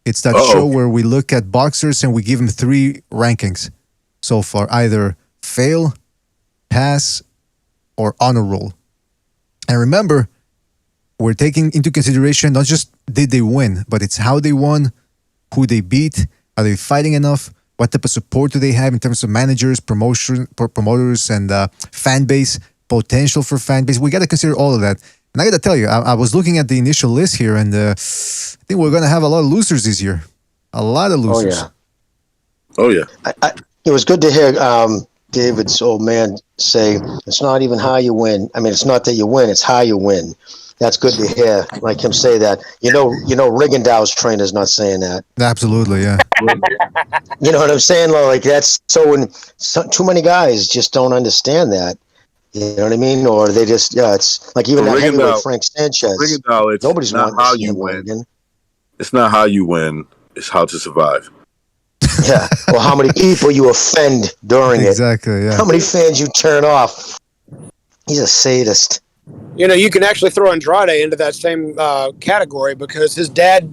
Speaker 9: It's that show where we look at boxers and we give them 3 rankings so far, either fail, pass, or honor roll. And remember, we're taking into consideration not just did they win, but it's how they won, who they beat, are they fighting enough, what type of support do they have in terms of managers, promoters, and fan base, potential for fan base. We got to consider all of that. And I got to tell you, I was looking at the initial list here, and I think we're going to have a lot of losers this year. A lot of losers.
Speaker 11: Oh, yeah.
Speaker 12: It was good to hear David's old man say, it's not even how you win. I mean, it's not that you win, it's how you win. That's good to hear, like him say that. You know, Riggindow's trainer's not saying that.
Speaker 9: Absolutely, yeah.
Speaker 12: You know what I'm saying? Like, that's too many guys just don't understand that. You know what I mean? Or they just, it's like even that heavyweight Frank Sanchez. Nobody's
Speaker 11: not how you win. It's not how you win. It's how to survive.
Speaker 12: Yeah. Well, how many people you offend during
Speaker 9: exactly, yeah.
Speaker 12: How many fans you turn off. He's a sadist.
Speaker 13: You know, you can actually throw Andrade into that same category because his dad,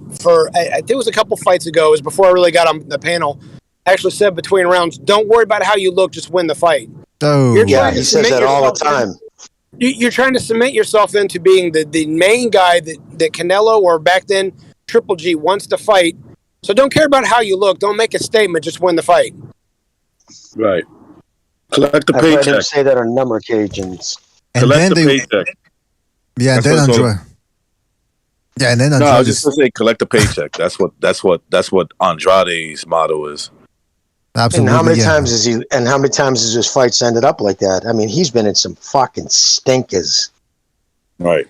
Speaker 13: I think it was a couple fights ago, it was before I really got on the panel, actually said between rounds, don't worry about how you look, just win the fight.
Speaker 9: Oh,
Speaker 12: yeah, he says that all the time.
Speaker 13: You're trying to cement yourself into being the main guy that Canelo, or back then Triple G, wants to fight. So don't care about how you look. Don't make a statement. Just win the fight.
Speaker 11: Right. Collect the
Speaker 12: I've
Speaker 11: paycheck.
Speaker 12: heard him say that on a number of occasions.
Speaker 9: And
Speaker 11: collect the paycheck.
Speaker 9: Yeah, and then Andrade. Yeah, and then Andrade.
Speaker 11: No, I was just gonna say collect the paycheck. That's what Andrade's motto is.
Speaker 9: Absolutely.
Speaker 12: And how many times is he? And how many times has his fights ended up like that? I mean, he's been in some fucking stinkers.
Speaker 11: Right.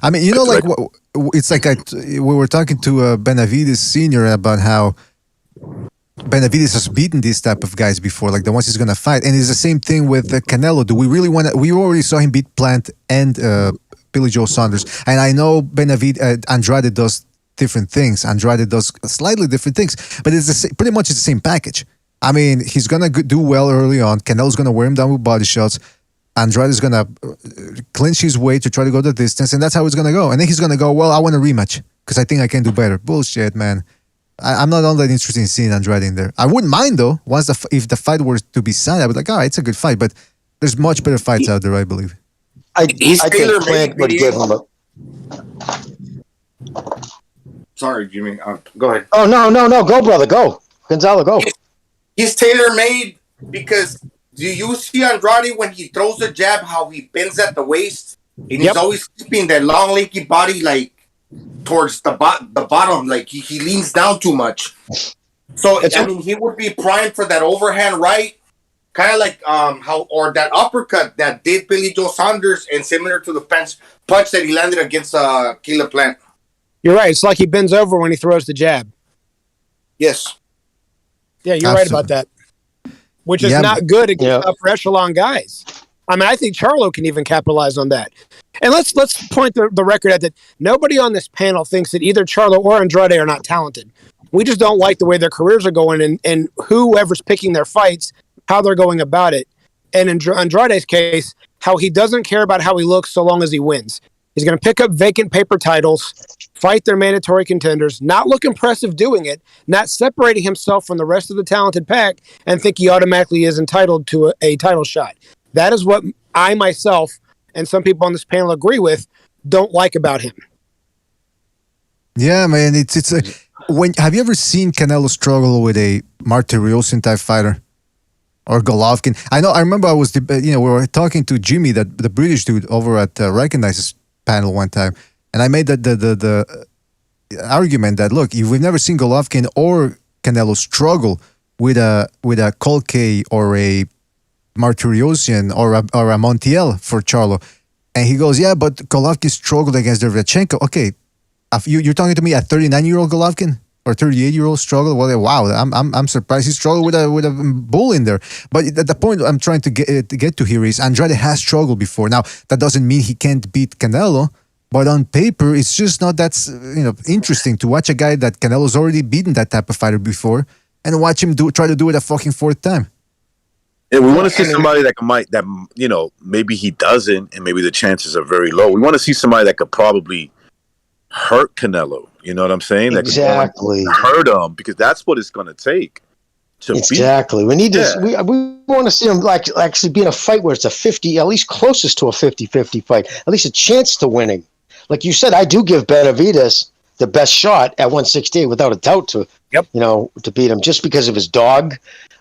Speaker 9: I mean, you know, like it's like we were talking to Benavidez Senior about how Benavidez has beaten these type of guys before, like the ones he's gonna fight, and it's the same thing with Canelo. Do we really want to? We already saw him beat Plant and Billy Joe Saunders, and I know Andrade does different things. Andrade does slightly different things, but it's pretty much the same package. I mean, he's gonna do well early on. Canelo's gonna wear him down with body shots. Andrade is gonna clinch his way to try to go the distance, and that's how it's gonna go. And then he's gonna go, well, I want a rematch because I think I can do better. Bullshit, man. I'm not all that interested in seeing Andrade in there. I wouldn't mind though. If the fight were to be signed, I would be like, all right, it's a good fight. But there's much better fights out there, I believe.
Speaker 12: I think Plant would give him a.
Speaker 10: Sorry, Jimmy. Go ahead.
Speaker 12: Oh no! Go, brother, go. Gonzalo, go.
Speaker 10: He's tailor-made because do you see Andrade when he throws a jab, how he bends at the waist? And he's always keeping that long, lanky body like towards the bottom, like he leans down too much. So, I mean, he would be primed for that overhand right, kind of like or that uppercut that did Billy Joe Saunders, and similar to the punch that he landed against Caleb Plant.
Speaker 13: You're right. It's like he bends over when he throws the jab.
Speaker 10: Yes.
Speaker 13: Yeah, you're right about that. Which is not good against upper echelon guys. I mean, I think Charlo can even capitalize on that. And let's point the record at that. Nobody on this panel thinks that either Charlo or Andrade are not talented. We just don't like the way their careers are going and whoever's picking their fights, how they're going about it. And in Andrade's case, how he doesn't care about how he looks so long as he wins. He's going to pick up vacant paper titles, fight their mandatory contenders, not look impressive doing it, not separating himself from the rest of the talented pack, and think he automatically is entitled to a title shot. That is what I myself and some people on this panel agree with. don't like about him.
Speaker 9: Yeah, man. It's when have you ever seen Canelo struggle with a Martirosyan type fighter or Golovkin? I remember we were talking to Jimmy, that the British dude over at Recognizes panel one time, and I made the argument that look, if we've never seen Golovkin or Canelo struggle with a Kolke or a Martirosyan or a Montiel for Charlo, and he goes, yeah, but Golovkin struggled against Derevchenko. Okay. You're talking to me, a 39-year-old Golovkin or 38-year-old struggle? Well, wow, I'm surprised he struggled with a bull in there. But the point I'm trying to get to here is Andrade has struggled before. Now that doesn't mean he can't beat Canelo, but on paper it's just not that interesting to watch a guy that Canelo's already beaten that type of fighter before and watch him try to do it a fucking fourth time.
Speaker 11: Yeah, we want to see somebody that maybe he doesn't, and maybe the chances are very low. We want to see somebody that could probably hurt Canelo, you know what I'm saying?
Speaker 12: Exactly.
Speaker 11: That hurt him, because that's what it's going to take.
Speaker 12: Exactly. We need to. We want to see him actually be in a fight where it's a 50, at least closest to a 50-50 fight, at least a chance to winning. Like you said, I do give Benavidez the best shot at 168 without a doubt to beat him, just because of his dog.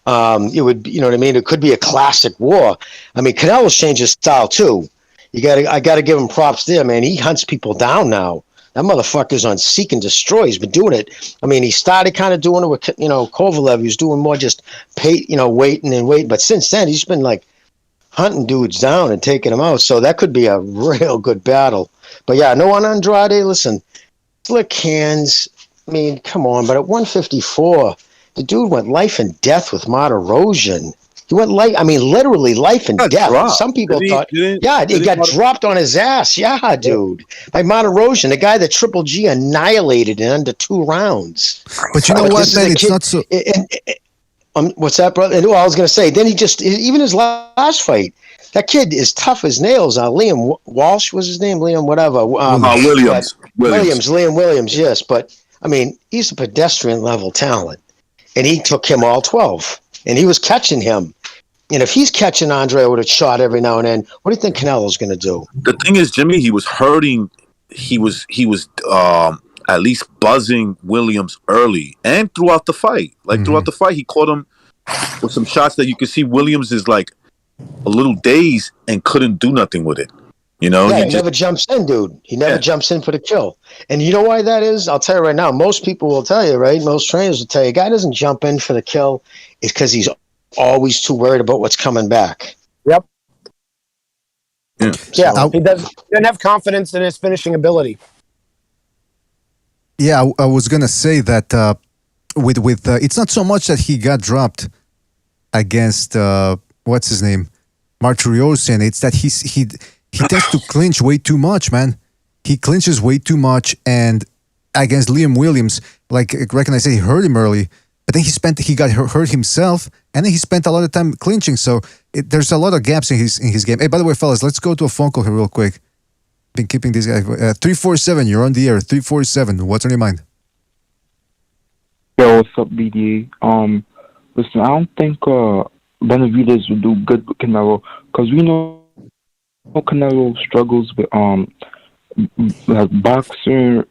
Speaker 12: It would, you know what I mean? It could be a classic war. I mean, Canelo's changed his style too. I got to give him props there, man. He hunts people down now. That motherfucker's on seek and destroy. He's been doing it. I mean, he started kind of doing it with, Kovalev. He was doing more just waiting and waiting. But since then, he's been like hunting dudes down and taking them out. So that could be a real good battle. But yeah, no one Andrade. Listen, slick hands. I mean, come on. But at 154, the dude went life and death with Martirosyan. He went literally life and death.
Speaker 11: Dropped.
Speaker 12: Some people thought, he got dropped on his ass. Yeah, dude. By Martirosyan, the guy that Triple G annihilated in under 2 rounds.
Speaker 9: But you know what, man? It's not so.
Speaker 12: What's that, brother? And, I was going to say, then even his last fight, that kid is tough as nails. Liam Walsh was his name? Liam whatever.
Speaker 11: Williams.
Speaker 12: Liam Williams, yes. But, I mean, he's a pedestrian level talent. And he took him all 12. And he was catching him. And if he's catching Andre with a shot every now and then, what do you think Canelo's going to do?
Speaker 11: The thing is, Jimmy, he was hurting. He was at least buzzing Williams early and throughout the fight. Throughout the fight, he caught him with some shots that you could see Williams is like a little dazed and couldn't do nothing with it. You know,
Speaker 12: he never jumps in, dude. He never jumps in for the kill. And you know why that is? I'll tell you right now. Most people will tell you, right? Most trainers will tell you, a guy doesn't jump in for the kill. It's because he's always too worried about what's coming back.
Speaker 13: Yep. Yeah. He doesn't have confidence in his finishing ability.
Speaker 9: Yeah, I was gonna say that with it's not so much that he got dropped against what's his name, Martirosyan. It's that he tends to clinch way too much, man. He clinches way too much, and against Liam Williams, like Recognize, he hurt him early, but then he got hurt himself, and then he spent a lot of time clinching. So there's a lot of gaps in his game. Hey, by the way, fellas, let's go to a phone call here real quick. Been keeping this guy 347. You're on the air. 347. What's on your mind?
Speaker 15: Yo, what's up, BDA? Listen, I don't think Benavidez will do good with Canelo, because we know Canelo struggles with boxer,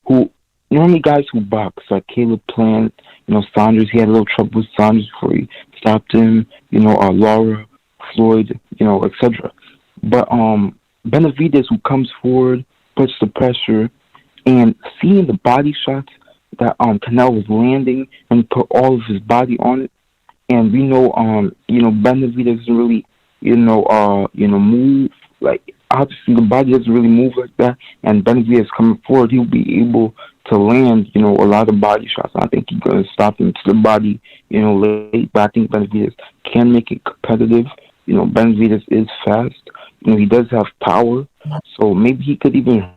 Speaker 15: who normally guys who box, like Caleb Plant, Saunders. He had a little trouble with Saunders before he stopped him. Laura, Floyd, etc. But Benavidez, who comes forward, puts the pressure, and seeing the body shots that Canelo was landing and put all of his body on it, and we know Benavidez doesn't really move, like obviously the body doesn't really move like that, and Benavidez coming forward, he'll be able to land a lot of body shots. I think he's gonna stop him to the body late, but I think Benavidez can make it competitive. Benavidez is fast. He does have power, so maybe he could even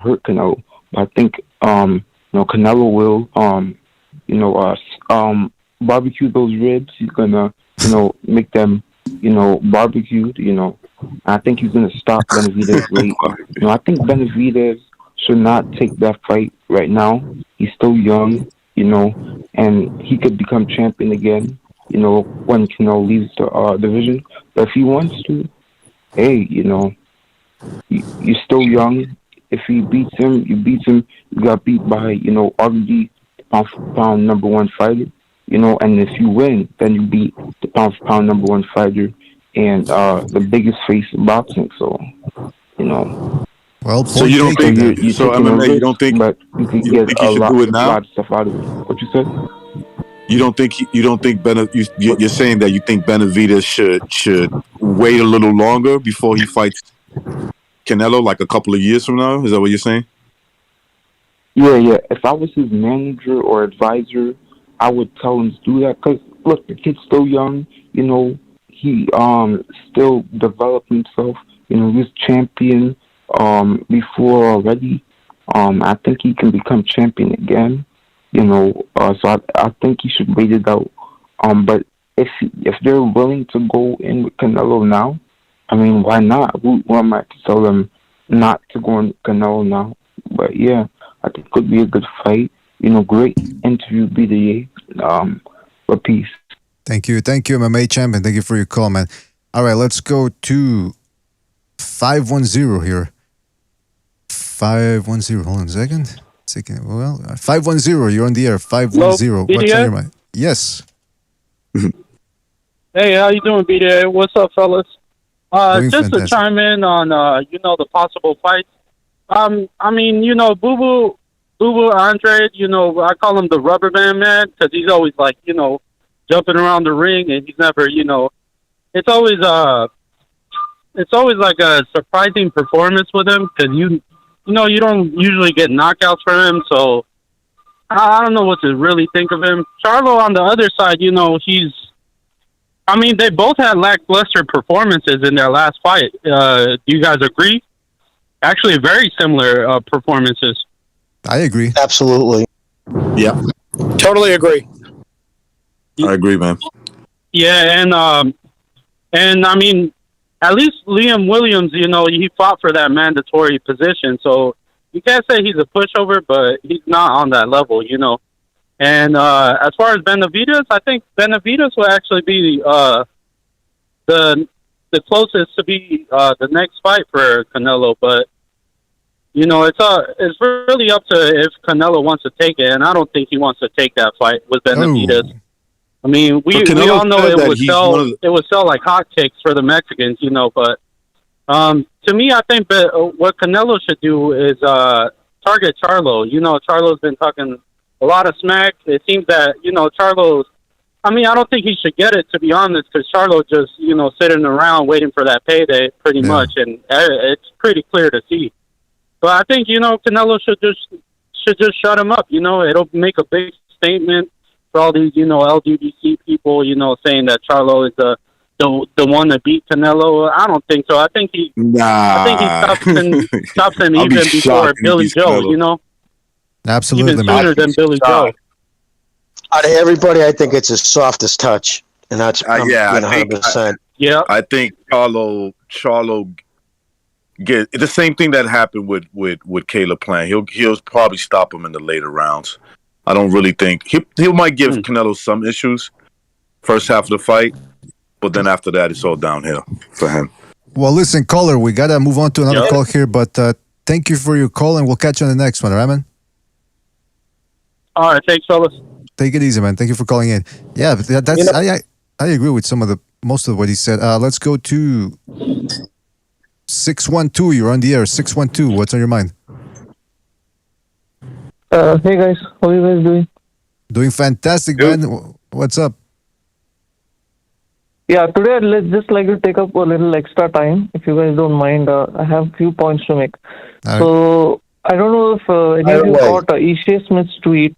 Speaker 15: hurt Canelo. But I think Canelo will barbecue those ribs. He's gonna make them barbecued. I think he's gonna stop Benavidez late. I think Benavidez should not take that fight right now. He's still young, and he could become champion again. When Canelo leaves the division. But if he wants to, hey, you're still young. If he beats him, you beat him. You got beat by, arguably pound for pound number one fighter. And if you win, then you beat the pound for pound number one fighter and the biggest face in boxing. So,
Speaker 9: Well,
Speaker 11: so you don't think
Speaker 15: you're
Speaker 11: MMA? You don't think?
Speaker 15: But you can
Speaker 11: You
Speaker 15: get
Speaker 11: think he should do it now?
Speaker 15: lot of stuff out of it. What you said?
Speaker 11: You don't think? You're saying that you think Benavidez should wait a little longer before he fights Canelo, like a couple of years from now? Is that what you're saying?
Speaker 15: Yeah. If I was his manager or advisor, I would tell him to do that. Cause look, the kid's still young. He still developing himself. He was champion before already. I think he can become champion again. So I think he should wait it out. But if they're willing to go in with Canelo now, I mean, why not? Who am I to tell them not to go in with Canelo now? But yeah, I think it could be a good fight. Great interview, BDA. But peace.
Speaker 9: Thank you, MMA champion. Thank you for your call, man. All right, let's go to 510 here. 510. Hold on a second. Well, 510. You're on the air. 510.
Speaker 16: Hello,
Speaker 9: What's
Speaker 16: BDA?
Speaker 9: on your mind? Yes.
Speaker 16: Hey, how you doing, BDA? What's up, fellas?
Speaker 9: Doing
Speaker 16: Just to
Speaker 9: fantastic.
Speaker 16: chime in on, the possible fights. I mean, Boo Boo Andrade, I call him the rubber band man because he's always like, jumping around the ring and he's never, it's always like a surprising performance with him because you don't usually get knockouts from him, so I don't know what to really think of him. Charlo on the other side, they both had lackluster performances in their last fight. Do you guys agree? Actually, very similar performances.
Speaker 9: I agree.
Speaker 12: Absolutely.
Speaker 11: Yeah.
Speaker 13: Totally agree.
Speaker 11: I agree, man.
Speaker 16: Yeah, and I mean, at least Liam Williams, he fought for that mandatory position, so you can't say he's a pushover, but he's not on that level, And as far as Benavidez, I think Benavidez will actually be the closest to be the next fight for Canelo, but it's really up to if Canelo wants to take it, and I don't think he wants to take that fight with Benavidez.
Speaker 9: Oh.
Speaker 16: I mean, we all know
Speaker 11: said
Speaker 16: it
Speaker 11: that
Speaker 16: would sell like hotcakes for the Mexicans, but to me, I think what Canelo should do is target Charlo. Charlo's been talking a lot of smack. It seems that Charlo's. I mean, I don't think he should get it, to be honest, because Charlo just sitting around waiting for that payday, pretty much, and it's pretty clear to see. But I think Canelo should just shut him up. It'll make a big statement for all these LGBT people. Saying that Charlo is the one that beat Canelo. I don't think so. I think he stops him even before Billy Joe.
Speaker 9: Absolutely,
Speaker 16: even
Speaker 9: man.
Speaker 16: sooner than Billy Joe.
Speaker 12: Out of everybody, I think it's his softest touch, and that's I'm 100%.
Speaker 16: Yeah,
Speaker 11: I think Charlo get the same thing that happened with Caleb Plant. He'll probably stop him in the later rounds. I don't really think he might give Canelo some issues first half of the fight, but then after that, it's all downhill for him.
Speaker 9: Well, listen, caller, we gotta move on to another call here, but thank you for your call, and we'll catch you on the next one, all right, man?
Speaker 16: All right, thanks, fellas.
Speaker 9: Take it easy, man. Thank you for calling in. Yeah, but that's I agree with most of what he said. Let's go to 612. You're on the air. 612. What's on your mind?
Speaker 17: Hey guys, how are you guys doing?
Speaker 9: Doing fantastic, man. What's up?
Speaker 17: Yeah, today I'd just like to take up a little extra time, if you guys don't mind. I have a few points to make. So I don't know if any of you caught Ishe Smith's tweet.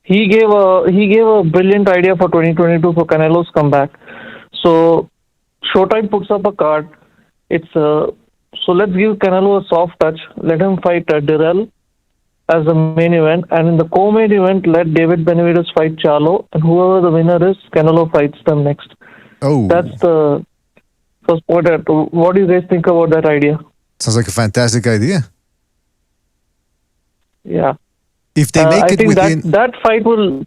Speaker 17: He gave a brilliant idea for 2022 for Canelo's comeback. So Showtime puts up a card. It's so let's give Canelo a soft touch. Let him fight Dirrell as the main event, and in the co-main event, let David Benavidez fight Charlo, and whoever the winner is, Canelo fights them next.
Speaker 9: Oh,
Speaker 17: that's the first point. What do you guys think about that idea?
Speaker 9: Sounds like a fantastic idea.
Speaker 17: Yeah.
Speaker 9: If they make
Speaker 17: I
Speaker 9: it
Speaker 17: think
Speaker 9: within...
Speaker 17: that fight will...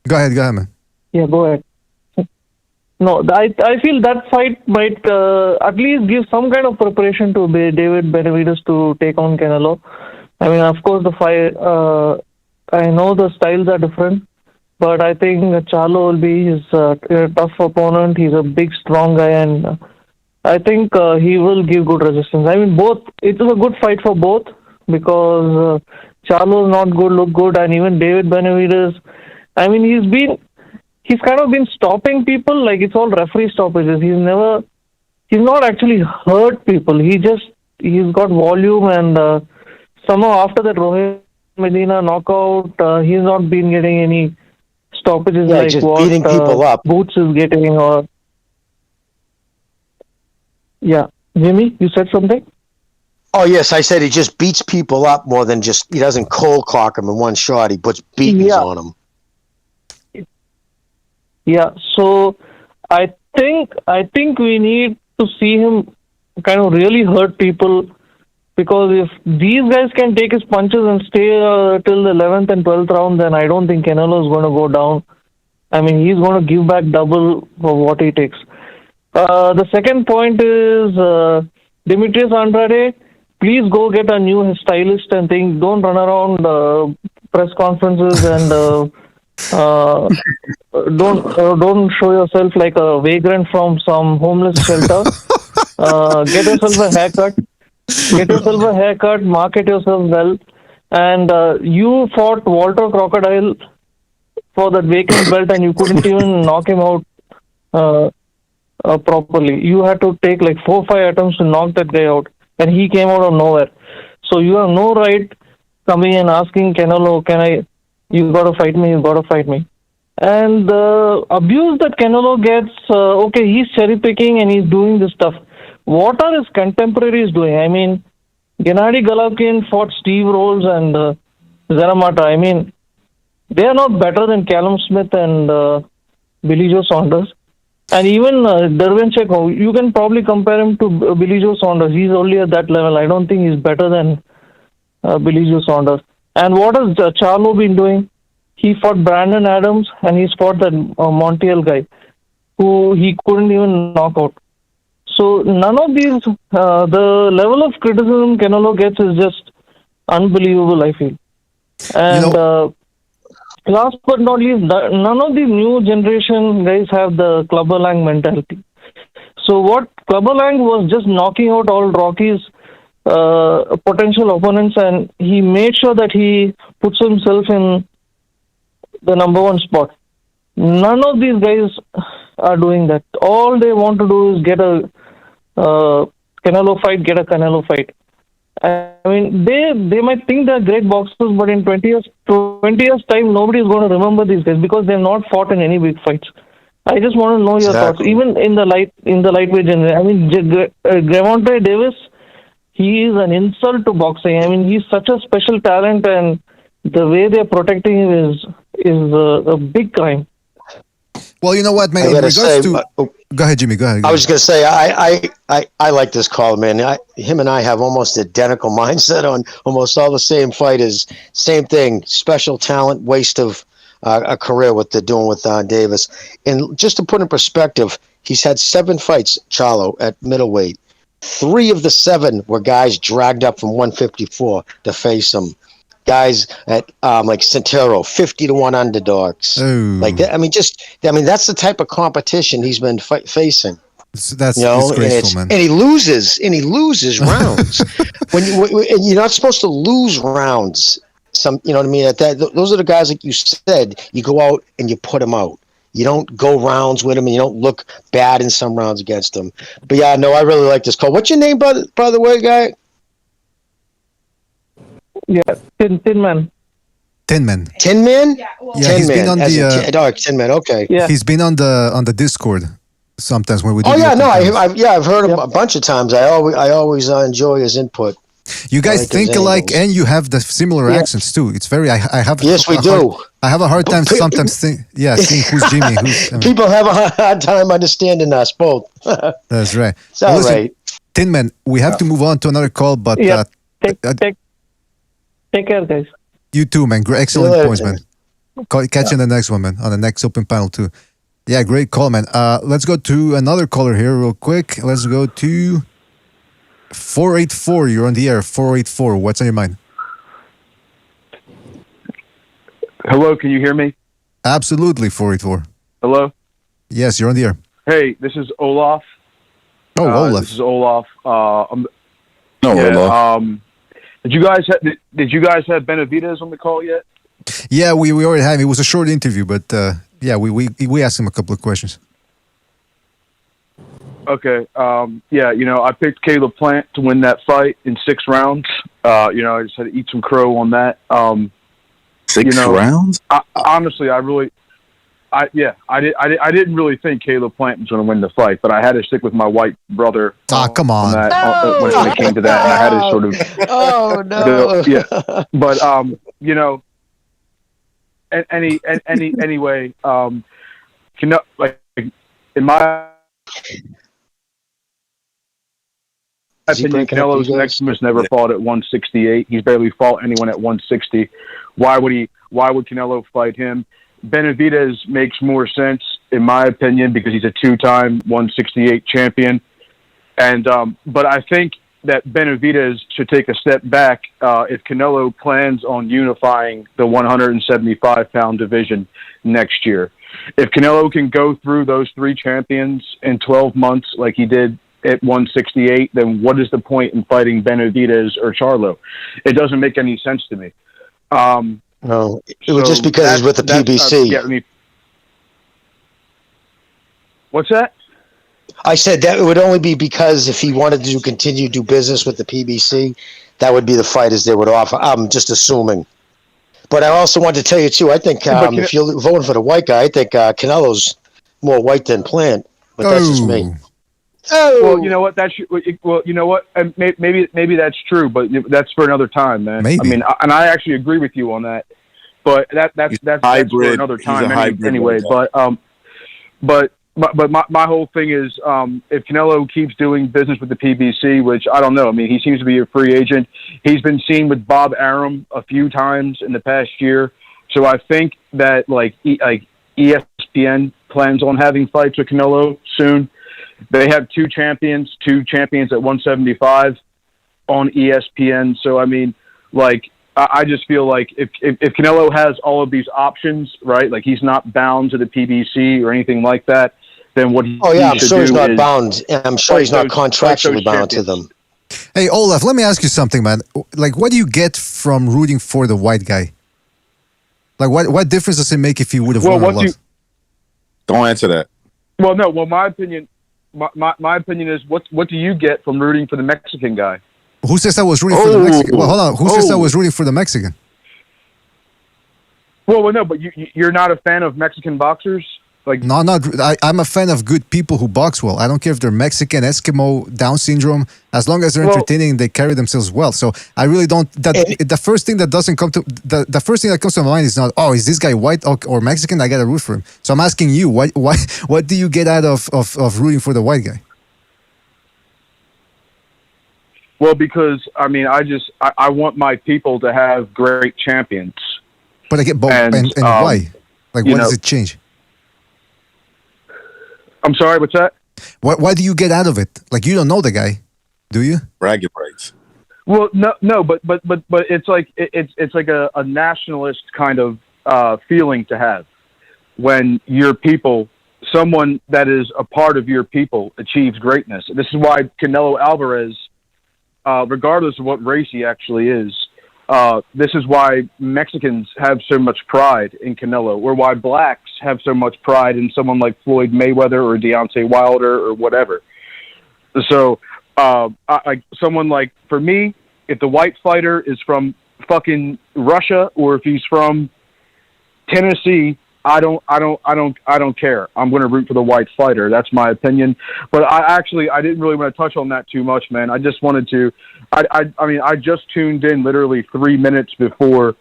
Speaker 9: Go ahead, man.
Speaker 17: Yeah, go ahead. No, I feel that fight might at least give some kind of preparation to David Benavidez to take on Canelo. I mean, of course, the fight. I know the styles are different, but I think Charlo will be his a tough opponent. He's a big, strong guy, and I think he will give good resistance. I mean, both. It is a good fight for both because Charlo is not good, look good, and even David Benavidez. I mean, he's kind of been stopping people. Like it's all referee stoppages. He's not actually hurt people. He's got volume, and somehow after that Rohit Medina knockout, he's not been getting any stoppages like
Speaker 12: just
Speaker 17: what
Speaker 12: beating people up.
Speaker 17: Boots is getting. Or yeah, Jimmy, you said something.
Speaker 12: Oh yes, I said he just beats people up more than just he doesn't cold clock them in one shot. He puts beatings on them.
Speaker 17: Yeah, so I think we need to see him kind of really hurt people, because if these guys can take his punches and stay till the 11th and 12th round, then I don't think Canelo is going to go down. I mean, he's going to give back double for what he takes. The second point is Demetrius Andrade. Please go get a new stylist and think. Don't run around press conferences and don't show yourself like a vagrant from some homeless shelter. Get yourself a haircut. Get yourself a haircut. Market yourself well. And you fought Walter Crocodile for that vacant belt, and you couldn't even knock him out properly. You had to take like 4 or 5 attempts to knock that guy out, and he came out of nowhere. So you have no right coming and asking Canelo, you got to fight me, you got to fight me. And the abuse that Canelo gets, okay, he's cherry picking and he's doing this stuff. What are his contemporaries doing? I mean, Gennady Golovkin fought Steve Rolls and Zaramata. I mean, they are not better than Callum Smith and Billy Joe Saunders. And even Derwin Checo, you can probably compare him to Billy Joe Saunders. He's only at that level. I don't think he's better than Billy Joe Saunders. And what has Charlo been doing? He fought Brandon Adams, and he's fought that Montiel guy, who he couldn't even knock out. So none of these, the level of criticism Canelo gets is just unbelievable, I feel. And last but not least, none of these new generation guys have the Clubber Lang mentality. So what Clubber Lang was just knocking out all Rocky's potential opponents, and he made sure that he puts himself in the number 1 spot. None of these guys are doing that. All they want to do is get a Canelo fight. I mean, they might think they're great boxers, but in 20 years time, nobody's going to remember these guys because they've not fought in any big fights. I just want to know your thoughts. Even in the lightweight generation, I mean, Gervonta Davis, he is an insult to boxing. I mean, he's such a special talent, and the way they're protecting him is a big crime.
Speaker 9: Well, you know what, man? Go ahead, Jimmy. Go ahead.
Speaker 12: I was going to say, I like this call, man. Him and I have almost identical mindset on almost all the same fighters. Same thing, special talent, waste of a career, what they're doing with Davis. And just to put in perspective, he's had 7 fights, Charlo, at middleweight. 3 of the 7 were guys dragged up from 154 to face him. Guys at like Centero, 50-1 underdogs.
Speaker 9: Ooh.
Speaker 12: Like that. I mean, that's the type of competition he's been facing.
Speaker 9: That's disgraceful, man.
Speaker 12: And he loses rounds. and you're not supposed to lose rounds. You know what I mean? Those are the guys, like you said, you go out and you put them out. You don't go rounds with them, and you don't look bad in some rounds against them. But yeah, no, I really like this call. What's your name, by the way, guy?
Speaker 17: Yeah, Tin Man.
Speaker 12: Tin Man? Yeah,
Speaker 9: Tin Man, he's been on
Speaker 12: Tin Man, okay.
Speaker 17: Yeah.
Speaker 9: He's been on the Discord sometimes when we do.
Speaker 12: Oh yeah, no, I've heard him a bunch of times. I always enjoy his input.
Speaker 9: You guys think alike, and you have the similar accents too. It's very. I have.
Speaker 12: Yes, we do.
Speaker 9: I have a hard time sometimes seeing who's Jimmy.
Speaker 12: People have a hard time understanding us both.
Speaker 9: That's right.
Speaker 12: It's all right.
Speaker 9: Tin Man, we have to move on to another call, but
Speaker 17: Take care, guys.
Speaker 9: You too, man. Excellent points, man. Catch you in the next one, man. On the next open panel too. Yeah, great call, man. Let's go to another caller here real quick. Let's go to 484. You're on the air. 484. What's on your mind?
Speaker 18: Hello, can you hear me?
Speaker 9: Absolutely, 484.
Speaker 18: Hello?
Speaker 9: Yes, you're on the air.
Speaker 18: Hey, this is Olaf.
Speaker 9: Oh, Olaf.
Speaker 18: This is Olaf.
Speaker 11: No, Olaf.
Speaker 18: Did you guys have Benavidez on the call yet?
Speaker 9: Yeah, we already had him. It was a short interview, but yeah, we asked him a couple of questions.
Speaker 18: Okay. Yeah, I picked Caleb Plant to win that fight in 6 rounds. I just had to eat some crow on that.
Speaker 11: 6 rounds?
Speaker 18: Honestly, I didn't really think Caleb Plant was going to win the fight, but I had to stick with my white brother.
Speaker 9: Come on.
Speaker 18: When it came to that, and I had to sort of.
Speaker 12: Oh no!
Speaker 18: Yeah, but anyway, like in my opinion, Canelo's next has never fought at 168. He's barely fought anyone at 160. Why would Canelo fight him? Benavidez makes more sense, in my opinion, because he's a 2-time 168 champion. And but I think that Benavidez should take a step back if Canelo plans on unifying the 175-pound division next year. If Canelo can go through those 3 champions in 12 months like he did at 168, then what is the point in fighting Benavidez or Charlo? It doesn't make any sense to me.
Speaker 12: No, it was just because he's with the PBC.
Speaker 18: What's that?
Speaker 12: I said that it would only be because if he wanted to continue to do business with the PBC, that would be the fighters they would offer. I'm just assuming. But I also wanted to tell you, too, I think if you're voting for the white guy, I think Canelo's more white than Plant. But that's just me.
Speaker 18: Oh. Well, you know what? You know what? Maybe that's true, but that's for another time, man.
Speaker 9: Maybe.
Speaker 18: I mean, and I actually agree with you on that. But that's for another time anyway. But my whole thing is, if Canelo keeps doing business with the PBC, which I don't know. I mean, he seems to be a free agent. He's been seen with Bob Arum a few times in the past year. So I think that like ESPN plans on having fights with Canelo soon. They have 2 champions at 175 on ESPN. So, I mean, like, I just feel like if Canelo has all of these options, right, like he's not bound to the PBC or anything like that, then what he
Speaker 12: I'm sure he's not bound. I'm sure he's not contractually bound to them.
Speaker 9: Hey, Olaf, let me ask you something, man. Like, what do you get from rooting for the white guy? Like, what difference does it make if he would have won or lost?
Speaker 11: Don't answer that.
Speaker 18: Well, no. Well, my opinion is, what do you get from rooting for the Mexican guy?
Speaker 9: Who says I was rooting for the Mexican? Well, hold on. Who says I was rooting for the Mexican?
Speaker 18: Well, no, but you're not a fan of Mexican boxers? Like,
Speaker 9: no, I'm a fan of good people who box well. I don't care if they're Mexican, Eskimo, Down syndrome. As long as they're entertaining, they carry themselves well. So I really don't. The first thing that comes to my mind is not, is this guy white or Mexican? I gotta root for him. So I'm asking you, what do you get out of rooting for the white guy?
Speaker 18: Well, because I mean, I want my people to have great champions.
Speaker 9: But again, and why? Like, what does it change?
Speaker 18: I'm sorry, what's that?
Speaker 9: Why do you get out of it? Like, you don't know the guy, do you?
Speaker 11: Bragging rights.
Speaker 18: Well, no, but it's like a nationalist kind of feeling to have when your people, someone that is a part of your people, achieves greatness. This is why Canelo Alvarez, regardless of what race he actually is, this is why Mexicans have so much pride in Canelo, or why blacks have so much pride in someone like Floyd Mayweather or Deontay Wilder or whatever. So, someone like, for me, if the white fighter is from fucking Russia or if he's from Tennessee, I don't care. I'm going to root for the white fighter. That's my opinion. But I didn't really want to touch on that too much, man. I just wanted to. I just tuned in literally 3 minutes before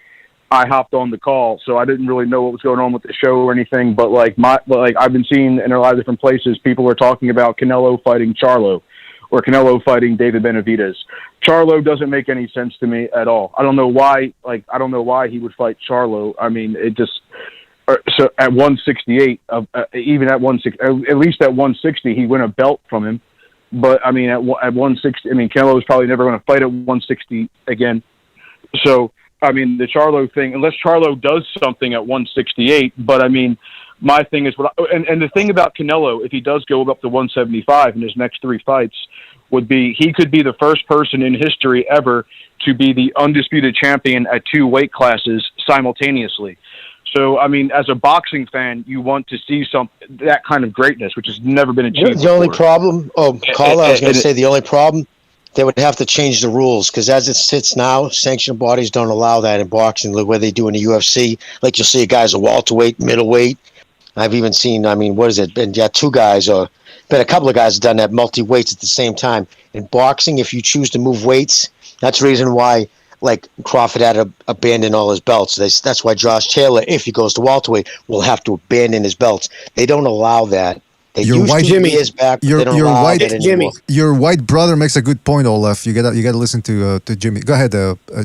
Speaker 18: I hopped on the call, so I didn't really know what was going on with the show or anything. But I've been seeing in a lot of different places, people are talking about Canelo fighting Charlo, or Canelo fighting David Benavidez. Charlo doesn't make any sense to me at all. I don't know why. I don't know why he would fight Charlo. I mean, it just. So at 168, even at 160, at least at 160, he won a belt from him. But I mean, at 160, I mean, Canelo is probably never going to fight at 160 again. So I mean, the Charlo thing, unless Charlo does something at 168. But I mean, my thing is and the thing about Canelo, if he does go up to 175 in his next 3 fights, would be he could be the first person in history ever to be the undisputed champion at 2 weight classes simultaneously. So, I mean, as a boxing fan, you want to see that kind of greatness, which has never been achieved.
Speaker 12: The only problem, Carl, I was going to say the only problem, they would have to change the rules because as it sits now, sanctioned bodies don't allow that in boxing the way they do in the UFC. Like you'll see a guy's a welterweight, middleweight. I've even seen, I mean, what is it? Been 2 guys or been a couple of guys have done that multi-weights at the same time. In boxing, if you choose to move weights, that's the reason why, like Crawford had to abandon all his belts. That's why Josh Taylor, if he goes to welterweight, will have to abandon his belts. They don't allow that. They used to years back.
Speaker 9: Your white brother makes a good point, Olaf. You gotta listen to Jimmy. Go ahead,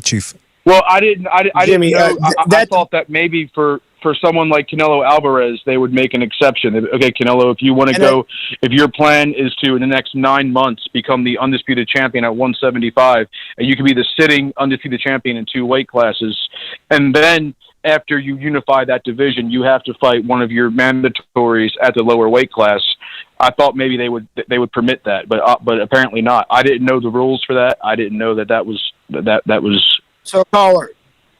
Speaker 9: Chief.
Speaker 18: Well, I didn't know. I thought that maybe for someone like Canelo Alvarez, they would make an exception. Okay, Canelo, if you want to go, if your plan is to, in the next 9 months, become the undisputed champion at 175, and you can be the sitting undisputed champion in 2 weight classes, and then after you unify that division, you have to fight one of your mandatories at the lower weight class. I thought maybe they would permit that, but apparently not. I didn't know the rules for that. I didn't know that was.
Speaker 13: So,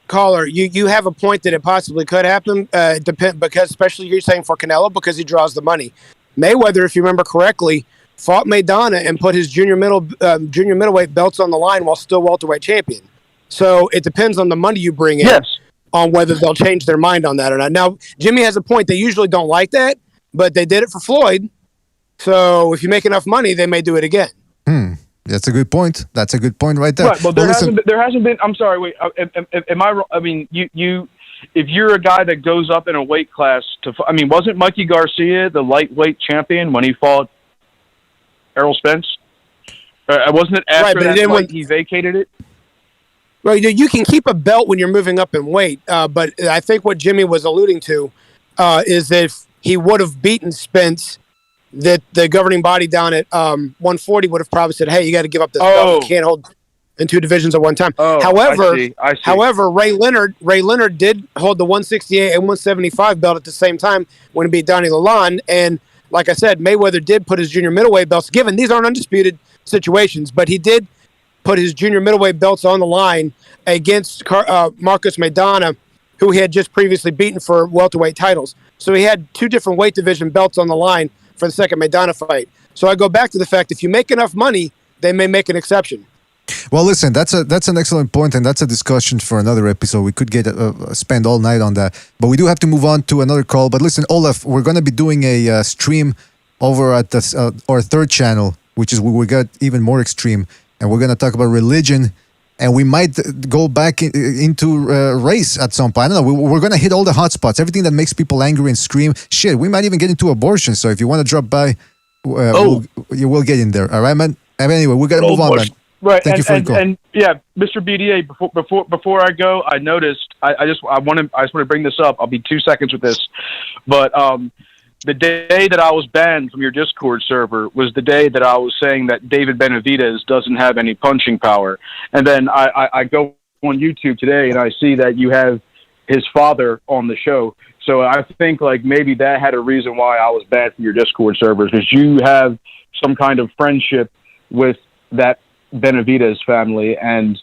Speaker 13: caller, you have a point that it possibly could happen. Because especially you're saying for Canelo because he draws the money. Mayweather, if you remember correctly, fought Maidana and put his junior middleweight belts on the line while still welterweight champion. So it depends on the money you bring in.
Speaker 18: Yes.
Speaker 13: On whether they'll change their mind on that or not. Now, Jimmy has a point. They usually don't like that, but they did it for Floyd. So if you make enough money, they may do it again.
Speaker 9: That's a good point. That's a good point right there.
Speaker 18: Right, but there hasn't been. I'm sorry. Wait. Am I wrong? I mean, you. If you're a guy that goes up in a weight class I mean, wasn't Mikey Garcia the lightweight champion when he fought Errol Spence? Wasn't it after that fight he vacated it?
Speaker 13: Well, you can keep a belt when you're moving up in weight, but I think what Jimmy was alluding to is that if he would have beaten Spence, that the governing body down at 140 would have probably said, "Hey, you got to give up this belt. You can't hold in 2 divisions at one time." However,
Speaker 18: I see.
Speaker 13: However, Ray Leonard did hold the 168 and 175 belt at the same time when he beat Donnie Lalonde, and like I said, Mayweather did put his junior middleweight belts. Given these aren't undisputed situations, but he did put his junior middleweight belts on the line against Marcus Maidana, who he had just previously beaten for welterweight titles. So he had 2 different weight division belts on the line for the second Maidana fight. So I go back to the fact, if you make enough money, they may make an exception.
Speaker 9: Well, listen, that's an excellent point, and that's a discussion for another episode. We could spend all night on that, but we do have to move on to another call. But listen, Olaf, we're going to be doing a stream over at our 3rd channel, which is where we got even more extreme. And we're going to talk about religion, and we might go back into race at some point. I don't know. We're going to hit all the hot spots, everything that makes people angry and scream. Shit, we might even get into abortion. So if you want to drop by, you will get in there. All right, man? And anyway, we got to move on, man.
Speaker 18: Right.
Speaker 9: Thank you for the call.
Speaker 18: And yeah, Mr. BDA, before I go, I noticed, I just want to bring this up. I'll be 2 seconds with this. But the day that I was banned from your Discord server was the day that I was saying that David Benavidez doesn't have any punching power. And then I go on YouTube today and I see that you have his father on the show. So I think like maybe that had a reason why I was banned from your Discord servers, because you have some kind of friendship with that Benavidez family. And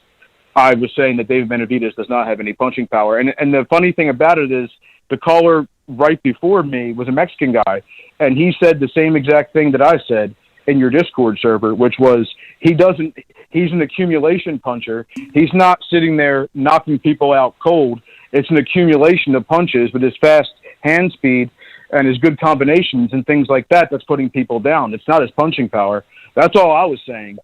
Speaker 18: I was saying that David Benavidez does not have any punching power. And the funny thing about it is the caller right before me was a Mexican guy, and he said the same exact thing that I said in your Discord server, which was he's an accumulation puncher. He's not sitting there knocking people out cold. It's an accumulation of punches with his fast hand speed and his good combinations and things like that that's putting people down. It's not his punching power. That's all I was saying.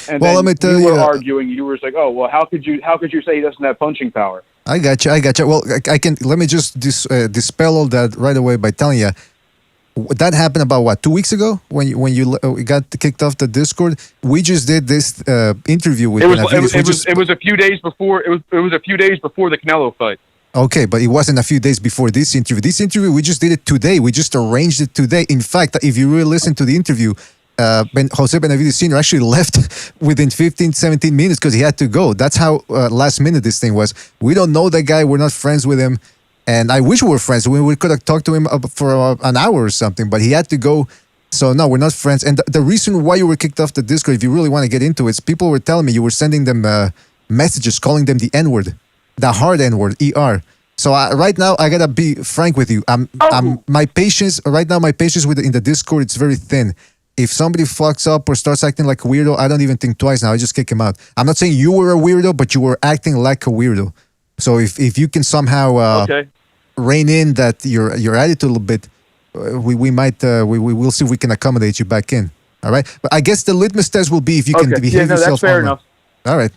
Speaker 18: And well, let me tell you, were arguing. You were like, "Oh, well, how could you say he doesn't have punching power?"
Speaker 9: I got you. Well, I can. Let me just dispel all that right away by telling you that happened about 2 weeks ago when you got kicked off the Discord. We just did this interview with.
Speaker 18: It was a few days before. It was a few days before the Canelo fight.
Speaker 9: Okay, but it wasn't a few days before this interview. This interview, we just did it today. We just arranged it today. In fact, if you really listen to the interview, Jose Benavidez Sr. actually left within 15, 17 minutes because he had to go. That's how last minute this thing was. We don't know that guy. We're not friends with him. And I wish we were friends. We could have talked to him for an hour or something, but he had to go. So no, we're not friends. And the reason why you were kicked off the Discord, if you really want to get into it, is people were telling me you were sending them messages, calling them the N-word. The hard N-word, ER. So right now, I gotta be frank with you. My patience right now. My patience in the Discord, it's very thin. If somebody fucks up or starts acting like a weirdo, I don't even think twice now. I just kick him out. I'm not saying you were a weirdo, but you were acting like a weirdo. So if you can somehow rein in that your attitude a little bit, we will see if we can accommodate you back in. All right. But I guess the litmus test will be if you can behave yourself.
Speaker 18: That's fair
Speaker 9: online.
Speaker 18: enough.
Speaker 9: All right.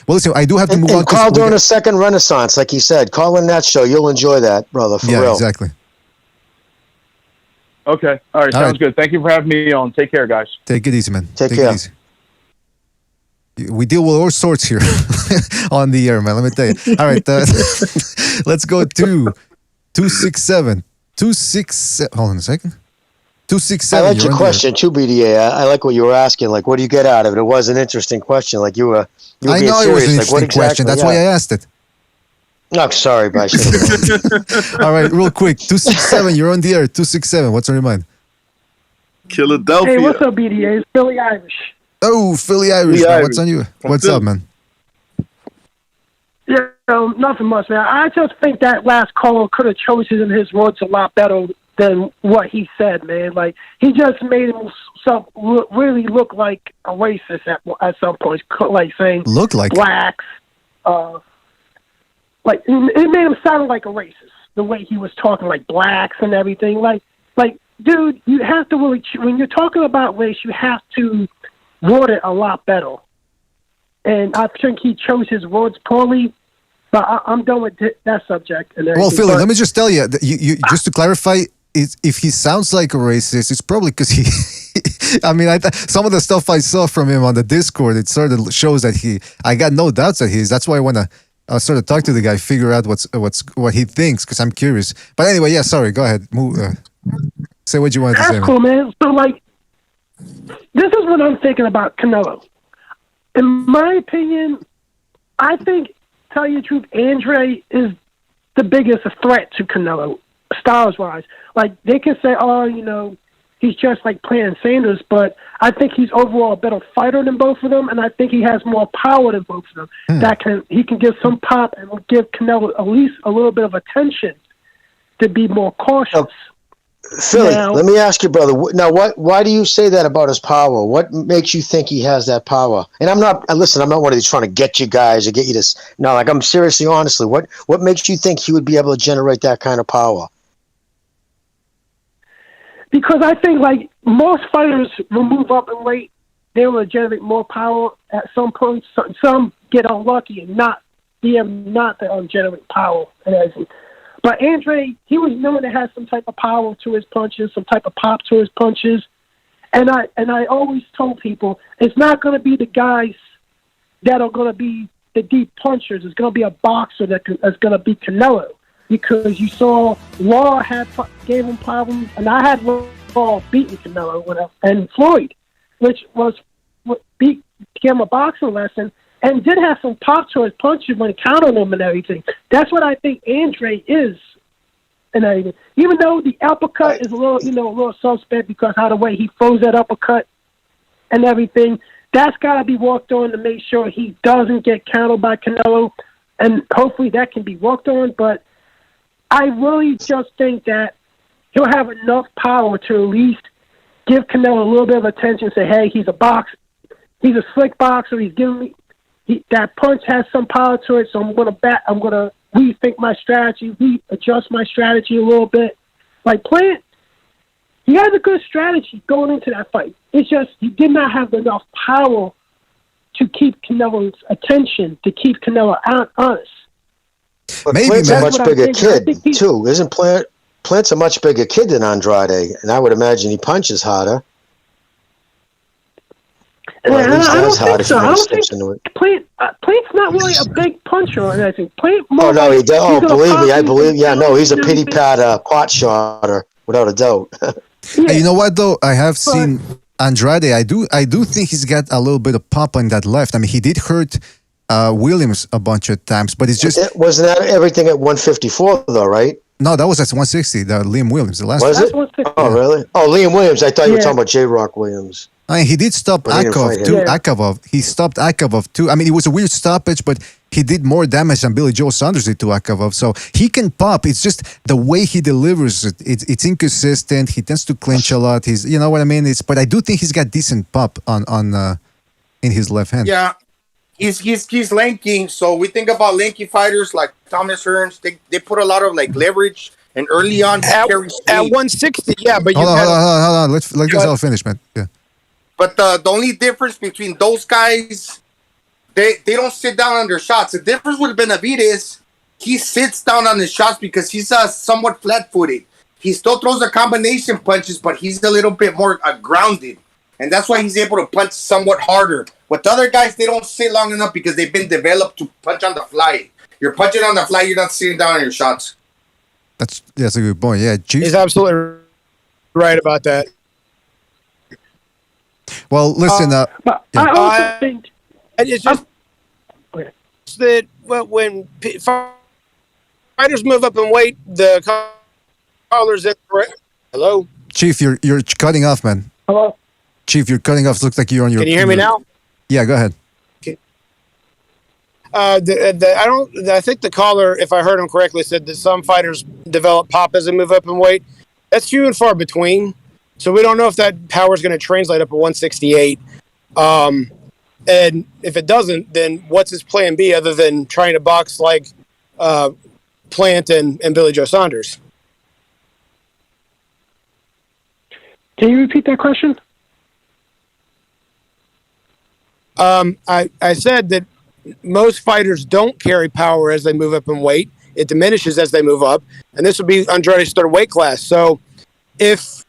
Speaker 9: Well, listen, I do have to move on.
Speaker 12: And call during a second renaissance, like he said. Call in that show. You'll enjoy that, brother, for real.
Speaker 9: Yeah, exactly.
Speaker 18: Okay. All right. Sounds good. Thank you for having me on. Take care, guys.
Speaker 9: Take it easy, man.
Speaker 12: Take care.
Speaker 9: It easy. We deal with all sorts here on the air, man. Let me tell you. All right. Let's go to 267. 267. Hold on a second. 267.
Speaker 12: I like your question too, BDA. I like what you were asking. Like, what do you get out of it? It was an interesting question. Like you were
Speaker 9: I
Speaker 12: being
Speaker 9: know
Speaker 12: serious.
Speaker 9: it was an
Speaker 12: like, what
Speaker 9: interesting question. That's why I asked it.
Speaker 12: No, sorry, but I should have.
Speaker 9: All right, real quick. 267. You're on the air. 267. What's on your mind?
Speaker 11: Philadelphia.
Speaker 19: Hey, what's up, BDA? It's Philly Irish.
Speaker 9: Oh, Philly Irish. Man. What's on you? What's up, man?
Speaker 19: Yeah, nothing much, man. I just think that last caller could have chosen his words a lot better than what he said, man. Like, he just made himself really look like a racist at some point. Like saying
Speaker 9: look like
Speaker 19: blacks. Like, it made him sound like a racist, the way he was talking, like blacks and everything. Like, dude, you have to really, when you're talking about race, you have to word it a lot better. And I think he chose his words poorly, but I'm done with that subject. And
Speaker 9: well, Philly, let me just tell you, you just to clarify, if he sounds like a racist, it's probably because he. I mean, some of the stuff I saw from him on the Discord, it sort of shows that I got no doubts that he is. That's why I want to sort of talk to the guy, figure out what he thinks, because I'm curious. But anyway, yeah, sorry, go ahead. Say what you wanted to say.
Speaker 19: That's cool, man. So, like, this is what I'm thinking about Canelo. In my opinion, I think, tell you the truth, Andrade is the biggest threat to Canelo, styles-wise. Like, they can say, oh, you know, he's just like playing Sanders, but I think he's overall a better fighter than both of them, and I think he has more power than both of them. He can give some pop and will give Canelo at least a little bit of attention to be more cautious.
Speaker 12: Philly, let me ask you, brother. Now, why do you say that about his power? What makes you think he has that power? And I'm not one of these trying to get you guys or get you this. No, like, I'm seriously, honestly, what makes you think he would be able to generate that kind of power?
Speaker 19: Because I think, like, most fighters will move up in weight. They will generate more power at some point. Some get unlucky and not to generate power and everything. But Andrade, he was known to have some type of power to his punches, some type of pop to his punches. And I always told people, it's not going to be the guys that are going to be the deep punchers. It's going to be a boxer that's going to be Canelo. Because you saw Law gave him problems, and I had Law beating Canelo and Floyd, which gave him a boxing lesson. And did have some pop to his punches when he countered him and everything. That's what I think Andrade is, and everything. Even though the uppercut is a little suspect because how the way he throws that uppercut and everything, that's got to be worked on to make sure he doesn't get countered by Canelo, and hopefully that can be worked on. But I really just think that he'll have enough power to at least give Canelo a little bit of attention. Say, hey, he's a boxer. He's a slick boxer. He's giving me. That punch has some power to it, so I'm going to rethink my strategy, readjust my strategy a little bit. Like, Plant, he has a good strategy going into that fight. It's just he did not have enough power to keep Canelo's attention, to keep Canelo honest.
Speaker 12: But Plant's a much bigger kid, too. Isn't Plant's a much bigger kid than Andrade, and I would imagine he punches harder. Well, at least
Speaker 19: I
Speaker 12: that's
Speaker 19: don't
Speaker 12: hard
Speaker 19: think
Speaker 12: if
Speaker 19: so.
Speaker 12: he
Speaker 19: I
Speaker 12: really
Speaker 19: don't think
Speaker 12: steps into it.
Speaker 19: Plant's not really a big puncher or anything. Plant more.
Speaker 12: Oh no, he does. Oh,
Speaker 19: he's gonna
Speaker 12: believe me,
Speaker 19: pop
Speaker 12: I
Speaker 19: you
Speaker 12: believe. Yeah, no, he's a
Speaker 19: and
Speaker 12: pity
Speaker 19: everything.
Speaker 12: pat pot shotter without a doubt.
Speaker 9: Hey, you know what though? I have seen Andrade. I do think he's got a little bit of pop on that left. I mean, he did hurt Williams a bunch of times, but it's just
Speaker 12: Wasn't that everything at 154 though, right?
Speaker 9: no. That was at 160. The Liam Williams, the last.
Speaker 12: Was
Speaker 9: one.
Speaker 12: it? Oh, really? Oh, Liam Williams. I thought you were talking about J. Rock Williams.
Speaker 9: I mean, he did stop
Speaker 12: But he didn't
Speaker 9: Akov
Speaker 12: fight
Speaker 9: too.
Speaker 12: him.
Speaker 9: Akavov. He stopped Akavov too. I mean, it was a weird stoppage, but he did more damage than Billy Joe Saunders did to Akavov. So he can pop. It's just the way he delivers it. It's inconsistent. He tends to clinch a lot. He's, you know what I mean. But I do think he's got decent pop on in his left hand.
Speaker 10: Yeah, he's lanky. So we think about lanky fighters like Thomas Hearns. They put a lot of like leverage and early on
Speaker 13: At
Speaker 10: carry speed.
Speaker 13: 160, yeah, but
Speaker 9: Hold on. Let this all finish, man. Yeah.
Speaker 10: But the only difference between those guys, they don't sit down on their shots. The difference with Benavidez, he sits down on his shots because he's somewhat flat-footed. He still throws the combination punches, but he's a little bit more grounded. And that's why he's able to punch somewhat harder. With the other guys, they don't sit long enough because they've been developed to punch on the fly. You're punching on the fly, you're not sitting down on your shots.
Speaker 9: That's a good point. Yeah, Chief.
Speaker 13: He's absolutely right about that.
Speaker 9: Well, listen.
Speaker 19: But I also think
Speaker 13: it's just that when fighters move up in weight, the callers incorrect. Hello,
Speaker 9: Chief, you're cutting off, man.
Speaker 19: Hello,
Speaker 9: Chief, you're cutting off. Looks like you're on your.
Speaker 13: Can you hear me now?
Speaker 9: Yeah, go ahead.
Speaker 13: I think the caller, if I heard him correctly, said that some fighters develop pop as they move up in weight. That's few and far between. So we don't know if that power is going to translate up to 168. And if it doesn't, then what's his plan B other than trying to box like Plant and Billy Joe Saunders?
Speaker 19: can you repeat that question?
Speaker 13: I said that most fighters don't carry power as they move up in weight. It diminishes as they move up. And this would be Andrade's third weight class. So if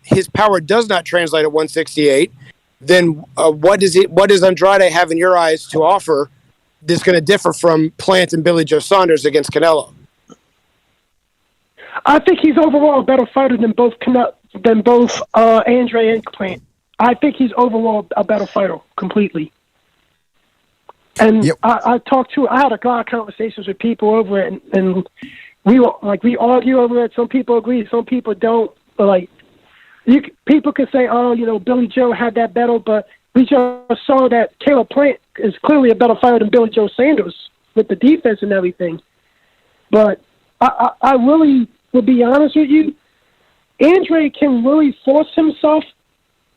Speaker 13: his power does not translate at 168, then what does Andrade have in your eyes to offer that's going to differ from Plant and Billy Joe Saunders against Canelo?
Speaker 19: I think he's overall a better fighter than both Andre and Plant. I think he's overall a better fighter completely. And yep. I had a lot of conversations with people over it, and we argue over it. Some people agree, some people don't. But people can say, Billy Joe had that battle, but we just saw that Caleb Plant is clearly a better fighter than Billy Joe Saunders with the defense and everything. But I really will be honest with you, Andre can really force himself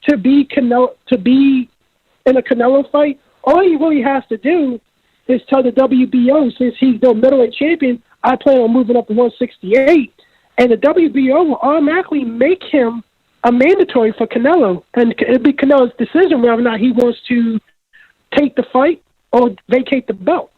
Speaker 19: to be in a Canelo fight. All he really has to do is tell the WBO, since he's the middleweight champion, I plan on moving up to 168, and the WBO will automatically make him a mandatory for Canelo, and it'll be Canelo's decision whether or not he wants to take the fight or vacate the belt.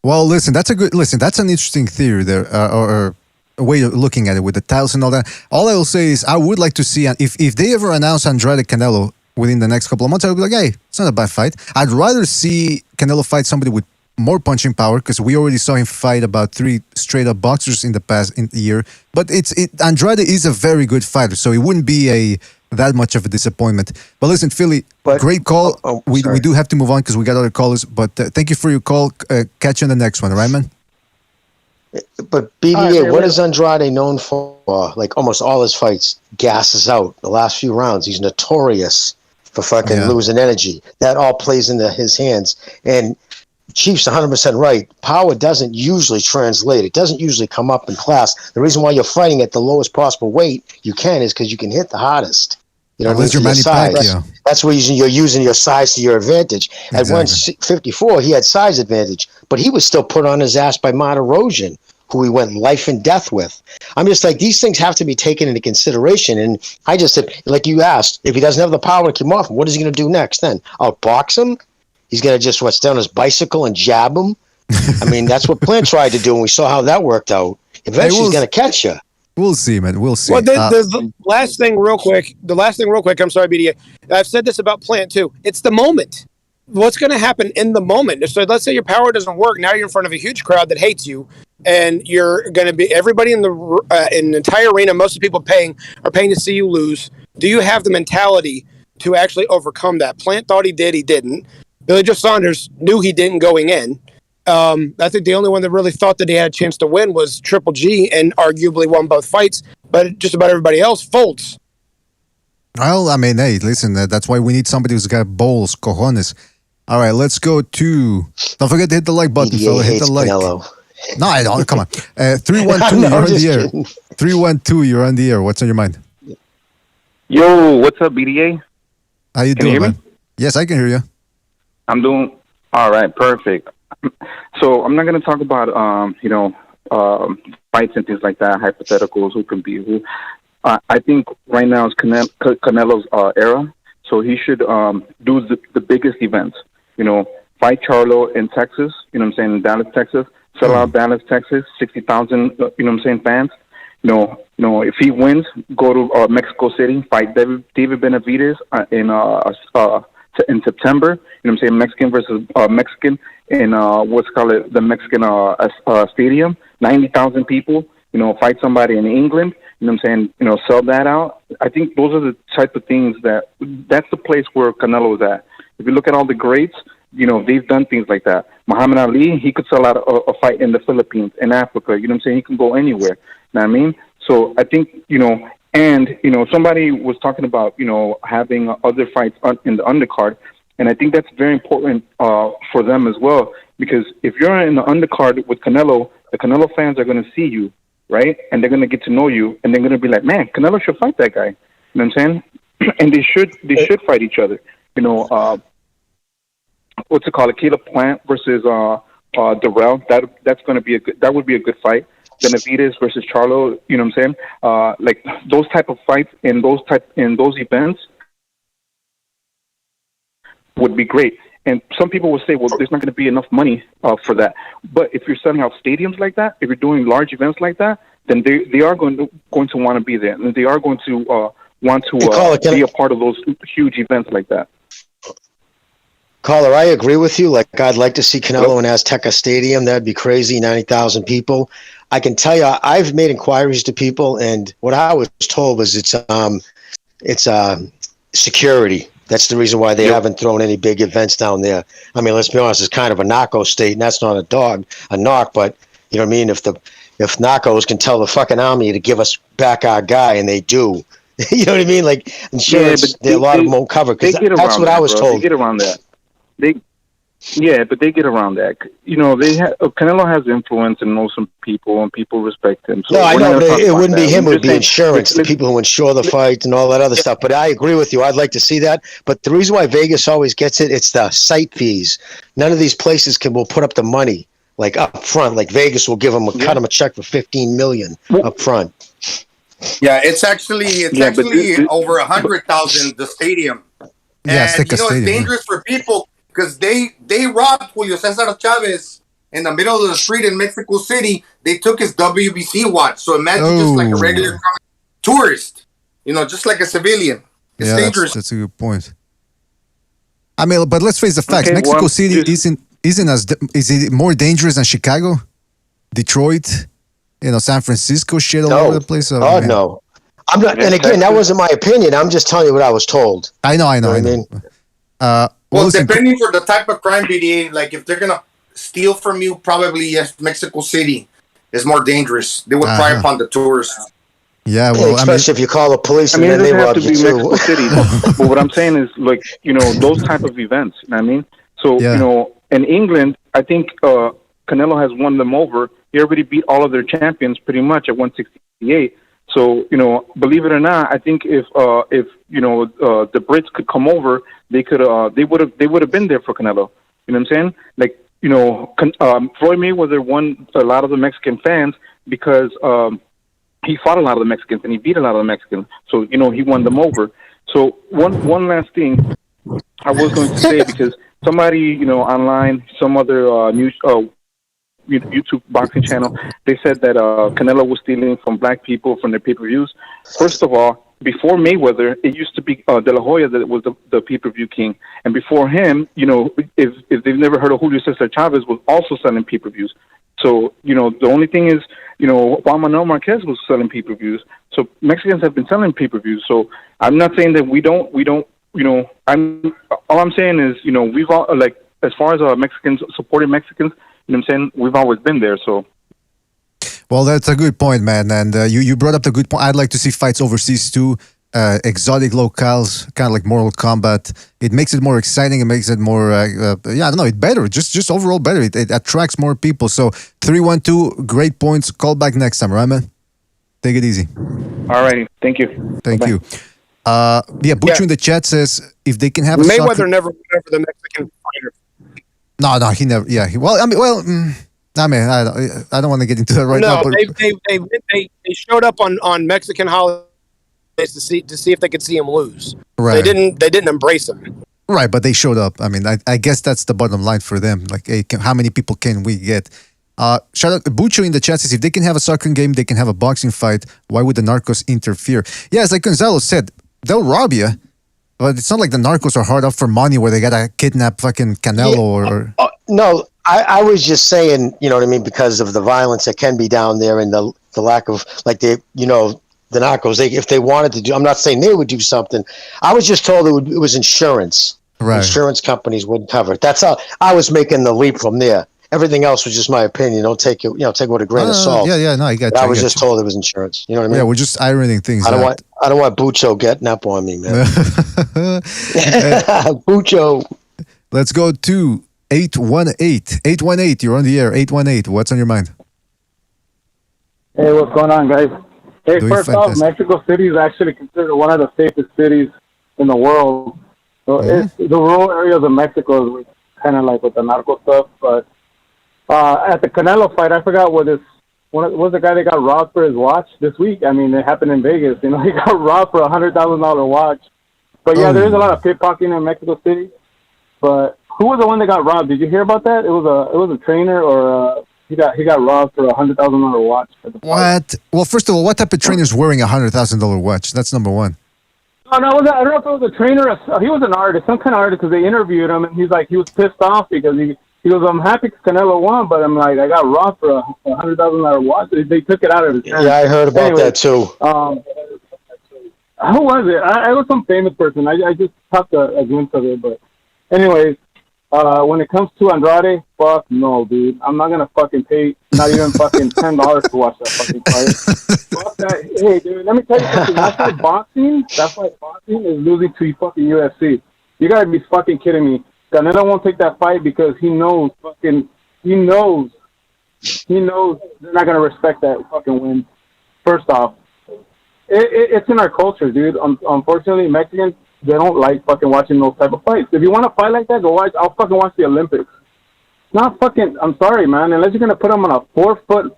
Speaker 9: Well, that's an interesting theory there, or a way of looking at it with the titles and all that. All I will say is I would like to see, if they ever announce Andrade Canelo within the next couple of months, I would be like, hey, it's not a bad fight. I'd rather see Canelo fight somebody with more punching power, because we already saw him fight about 3 straight-up boxers in the past year. But Andrade is a very good fighter, so it wouldn't be that much of a disappointment. But listen, Philly, great call. We do have to move on because we got other callers. But thank you for your call. Catch you on the next one, all right, man?
Speaker 12: But BDA, what is Andrade known for? Like almost all his fights, gasses out the last few rounds. He's notorious for fucking losing energy. That all plays into his hands. And Chief's 100% right. Power doesn't usually translate. It doesn't usually come up in class. The reason why you're fighting at the lowest possible weight you can is because you can hit the hardest. You know, your size. That's where you're using your size to your advantage. Exactly. At 154, he had size advantage, but he was still put on his ass by Martirosyan, who he went life and death with. I'm just like, these things have to be taken into consideration. And I just said, like you asked, if he doesn't have the power to come off him, what is he going to do next then? Outbox him? He's going to just stay on his bicycle and jab him? I mean, that's what Plant tried to do, and we saw how that worked out. Eventually, he's going to catch you.
Speaker 9: We'll see, man. We'll see.
Speaker 13: Well, the last thing real quick. I'm sorry, BDA. I've said this about Plant too. It's the moment. What's going to happen in the moment? So let's say your power doesn't work. Now you're in front of a huge crowd that hates you, and you're going to be everybody in the entire arena. Most of the people are paying to see you lose. Do you have the mentality to actually overcome that? Plant thought he did. He didn't. Billy Joe Saunders knew he didn't going in. I think the only one that really thought that he had a chance to win was Triple G, and arguably won both fights. But just about everybody else folds.
Speaker 9: Well, I mean, hey, listen, that's why we need somebody who's got balls, cojones. All right, let's go to. Don't forget to hit the like button, fella. Hit the like.
Speaker 12: Canelo.
Speaker 9: No, I don't. Come on. 312, you're on the air. 312, you're on the air. What's on your mind?
Speaker 20: Yo, what's up, BDA?
Speaker 9: How you doing, man? Yes, I can hear you.
Speaker 20: I'm doing all right. Perfect. So I'm not going to talk about fights and things like that, hypotheticals, who can be who. I think right now is Canelo's era, so he should do the biggest events. Fight Charlo in Texas. You know what I'm saying, in Dallas, Texas. Sell out Dallas, Texas. 60,000. You know what I'm saying, fans. If he wins, go to Mexico City. Fight David Benavidez in September. You know what I'm saying, Mexican versus Mexican in the Mexican stadium. 90,000 people. Fight somebody in England. You know what I'm saying? Sell that out. I think those are the type of things that's the place where Canelo is at. If you look at all the greats, they've done things like that. Muhammad Ali, he could sell out a fight in the Philippines, in Africa. You know what I'm saying? He can go anywhere. You know what I mean? So I think, somebody was talking about, having other fights in the undercard. And I think that's very important for them as well. Because if you're in the undercard with Canelo, the Canelo fans are going to see you, right? And they're going to get to know you. And they're going to be like, man, Canelo should fight that guy. You know what I'm saying? And they should fight each other. What's it called? Caleb Plant versus Darrell. That's going to be that would be a good fight. Benavidez versus Charlo. You know what I'm saying? Like those type of fights in those events would be great. And some people will say, well, there's not going to be enough money for that. But if you're selling out stadiums like that, if you're doing large events like that, then they are going to want to be there, and they are going to want to be a part of those huge events like that.
Speaker 12: Caller, I agree with you. Like, I'd like to see Canelo in Azteca Stadium. That'd be crazy. 90,000 people. I can tell you, I've made inquiries to people, and what I was told was it's security. That's the reason why they haven't thrown any big events down there. I mean, let's be honest, it's kind of a narco state, and that's not a knock, but you know what I mean? If narcos can tell the fucking army to give us back our guy, and they do, you know what I mean? Like, insurance, a lot of them won't cover, because that's what I was told.
Speaker 20: They get around that. But they get around that. Canelo has influence and knows some people, and people respect him. So
Speaker 12: no, I know, but it wouldn't be him. It would be insurance, the people who insure the fights and all that other stuff. But I agree with you. I'd like to see that. But the reason why Vegas always gets it's the site fees. None of these places will put up the money like up front. Like Vegas will cut them a check for $15 million up front.
Speaker 10: Yeah, it's actually over 100,000 the stadium.
Speaker 9: Yeah,
Speaker 10: and it's dangerous for people. Because they robbed Julio Cesar Chavez in the middle of the street in Mexico City. They took his WBC watch. So imagine just like a regular tourist, just like a civilian. It's dangerous.
Speaker 9: That's a good point. I mean, but let's face the facts. Mexico City is it more dangerous than Chicago, Detroit, San Francisco, shit all over the place?
Speaker 12: No. I'm not. And again, that wasn't my opinion. I'm just telling you what I was told.
Speaker 9: I know. I mean.
Speaker 10: Well, depending for the type of crime, BDA, like if they're gonna steal from you, probably yes, Mexico City is more dangerous. They would pry upon the tourists.
Speaker 9: Yeah, well,
Speaker 12: especially if you call the police and then they rob you too.
Speaker 20: Mexico City, but what I'm saying is, like, those type of events. You know what I mean? So in England, I think Canelo has won them over. He already beat all of their champions pretty much at 168. So, believe it or not, I think if the Brits could come over, they would have been there for Canelo. You know what I'm saying? Like, Floyd Mayweather won a lot of the Mexican fans because he fought a lot of the Mexicans and he beat a lot of the Mexicans. So, he won them over. So one last thing I was going to say, because somebody, online, some other news YouTube boxing channel. They said that Canelo was stealing from black people from their pay-per-views. First of all, before Mayweather, it used to be De La Hoya that was the pay-per-view king, and before him, if they've never heard of Julio Cesar Chavez, was also selling pay-per-views. So the only thing is, Juan Manuel Marquez was selling pay-per-views. So Mexicans have been selling pay-per-views. So I'm not saying that we don't. All I'm saying is, we've all, like, as far as Mexicans supporting Mexicans, I'm saying, we've always been there. So.
Speaker 9: Well, that's a good point, man. And you brought up the good point. I'd like to see fights overseas too, exotic locales, kind of like Mortal Kombat. It makes it more exciting. It makes it more, I don't know, it better. Just overall better. It attracts more people. So 312, great points. Call back next time, right, man? Take it easy.
Speaker 20: All right. Thank you.
Speaker 9: Thank you. Butcher in the chat says if they can have a
Speaker 13: Mayweather never went over the Mexican fighter.
Speaker 9: No, he never. Yeah, I don't want to get into that right now. But
Speaker 13: They showed up on Mexican holidays to see if they could see him lose.
Speaker 9: Right.
Speaker 13: They didn't embrace him.
Speaker 9: Right, but they showed up. I mean, I guess that's the bottom line for them. Like, hey, how many people can we get? Shout out Bucho in the chat says if they can have a soccer game, they can have a boxing fight. Why would the narcos interfere? Yeah, it's like Gonzalo said, they'll rob you. But it's not like the narcos are hard up for money where they gotta kidnap fucking Canelo or.
Speaker 12: No, I was just saying, you know what I mean, because of the violence that can be down there and the lack of, like, the narcos. If they wanted to do, I'm not saying they would do something. I was just told it was insurance.
Speaker 9: Right.
Speaker 12: Insurance companies wouldn't cover it. That's how I was making the leap from there. Everything else was just my opinion. Don't take it, take it with a grain of salt.
Speaker 9: Yeah, no, I got you.
Speaker 12: I was just told it was insurance. You know what I mean?
Speaker 9: Yeah, we're just ironing things
Speaker 12: I don't
Speaker 9: out.
Speaker 12: want Bucho getting up on me, man. Bucho.
Speaker 9: Let's go to 818. 818, you're on the air. 818, what's on your mind?
Speaker 21: Hey, what's going on, guys? Hey,
Speaker 9: Doing
Speaker 21: first off, Mexico City is actually considered one of the safest cities in the world. So it's the rural areas of Mexico is kind of like with the narco stuff, but at the Canelo fight, I forgot what was the guy that got robbed for his watch this week. I mean, it happened in Vegas. He got robbed for $100,000 watch. But yeah, there is a lot of pickpocketing in Mexico City. But who was the one that got robbed? Did you hear about that? It was a trainer, or he got robbed for $100,000 watch.
Speaker 9: What? Well, first of all, what type of trainer is wearing a $100,000 watch? That's number one.
Speaker 21: Oh, no, I don't know if it was a trainer. He was an artist, some kind of artist, because they interviewed him, and he's like, he was pissed off because he goes, I'm happy Canelo won, but I'm like, I got robbed for a $100,000 watch. They took it out of his hand.
Speaker 12: Yeah, I heard about that too.
Speaker 21: Who was it? I was some famous person. I just caught a glimpse of it, but anyways, when it comes to Andrade, fuck no, dude. I'm not gonna fucking pay not even fucking $10 to watch that fucking fight. Fuck that. Hey, dude, let me tell you something. That's why boxing is losing to fucking UFC. You gotta be fucking kidding me. Canelo won't take that fight because he knows they're not gonna respect that fucking win. First off, it's in our culture, dude. Unfortunately, Mexicans, they don't like fucking watching those type of fights. If you want to fight like that, go watch. I'll fucking watch the Olympics. Not fucking. I'm sorry, man. Unless you're gonna put them on a 4-foot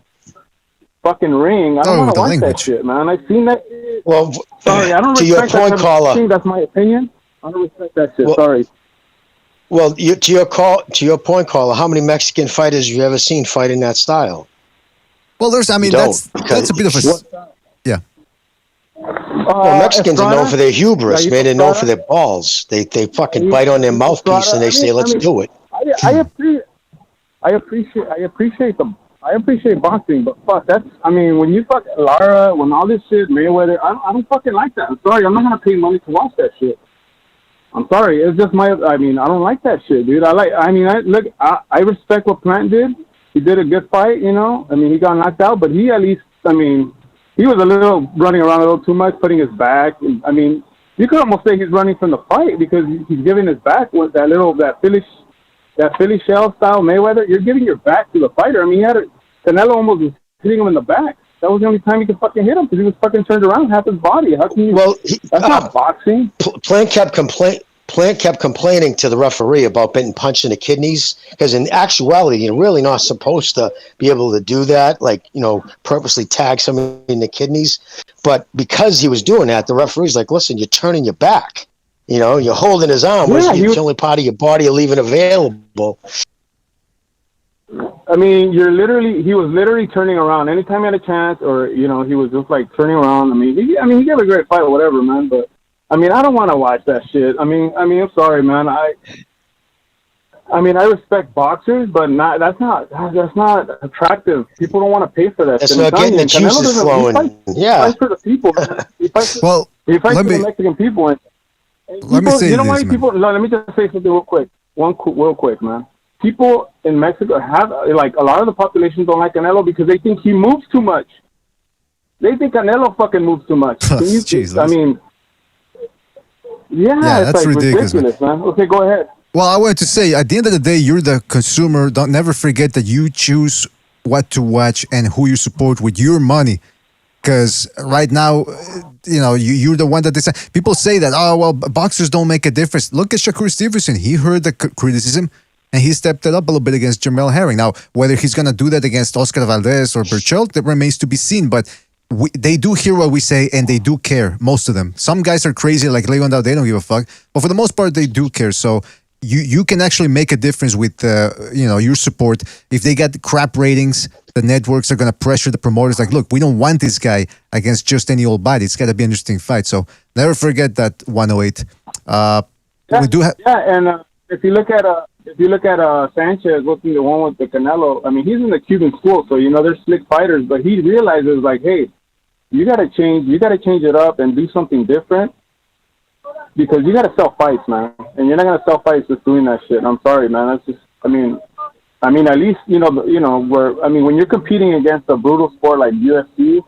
Speaker 21: fucking ring, I don't want to watch that shit, man. I've seen that.
Speaker 12: Well,
Speaker 21: sorry, I don't
Speaker 12: to
Speaker 21: respect
Speaker 12: your point,
Speaker 21: that.
Speaker 12: caller.
Speaker 21: That's my opinion. I don't respect that shit. Sorry.
Speaker 12: Well, to your point, caller, how many Mexican fighters have you ever seen fight in that style?
Speaker 9: Well, that's a bit of a. Yeah.
Speaker 12: Well, Mexicans are known for their hubris, man. They're known for their balls. They fucking bite on their mouthpiece and they say, "Let's do it."
Speaker 21: I appreciate boxing, but fuck, when you fuck Lara, when all this shit, Mayweather, I don't fucking like that. I'm sorry, I'm not gonna pay money to watch that shit. I'm sorry, it's just I don't like that shit, dude. I respect what Plant did. He did a good fight, he got knocked out, but he at least, he was a little running around a little too much, putting his back. You could almost say he's running from the fight because he's giving his back with that Philly shell style Mayweather. You're giving your back to the fighter. Canelo almost was hitting him in the back. That was the only time he could fucking hit him because he was fucking turned around half his body. How can you?
Speaker 12: Well,
Speaker 21: that's not boxing.
Speaker 12: Plant kept complaining to the referee about getting punched in the kidneys because in actuality, you're really not supposed to be able to do that, purposely tag someone in the kidneys. But because he was doing that, the referee's like, listen, you're turning your back. You're holding his arm. It's the only part of your body you're leaving available.
Speaker 21: I mean, he was literally turning around anytime he had a chance, or he was just like turning around. I mean, he gave a great fight or whatever, man. But I mean, I don't want to watch that shit. I mean, I'm sorry, man. I respect boxers, but that's not attractive. People don't want to pay for that.
Speaker 12: That's not getting the juices flowing.
Speaker 21: He fights for the people, man. He fights for the Mexican people. And
Speaker 9: let me say
Speaker 21: why people? Let me just say something real quick. Real quick, man. People in Mexico have, like, a lot of the population don't like Canelo because they think he moves too much. They think Canelo fucking moves too much.
Speaker 9: Jesus.
Speaker 21: I mean, it's
Speaker 9: that's
Speaker 21: like
Speaker 9: ridiculous,
Speaker 21: man. Okay, go ahead.
Speaker 9: Well, I wanted to say, at the end of the day, you're the consumer. Don't never forget that you choose what to watch and who you support with your money. Because right now, you're the one that decide. People say that, boxers don't make a difference. Look at Shakur Stevenson. He heard the criticism, and he stepped it up a little bit against Jamel Herring. Now, whether he's going to do that against Oscar Valdez or Berchelt, that remains to be seen. But they do hear what we say, and they do care, most of them. Some guys are crazy, like Leon Dao, they don't give a fuck. But for the most part, they do care. So you can actually make a difference with your support. If they get crap ratings, the networks are going to pressure the promoters. Like, look, we don't want this guy against just any old body. It's got to be an interesting fight. So never forget that 108. We do have.
Speaker 21: Yeah, and if you look at Sanchez, looking the one with the Canelo, I mean, he's in the Cuban school, so they're slick fighters. But he realizes, like, hey, you got to change it up and do something different. Because you got to sell fights, man, and you're not gonna sell fights just doing that shit. I'm sorry, man. That's just, I mean, at least when you're competing against a brutal sport like UFC,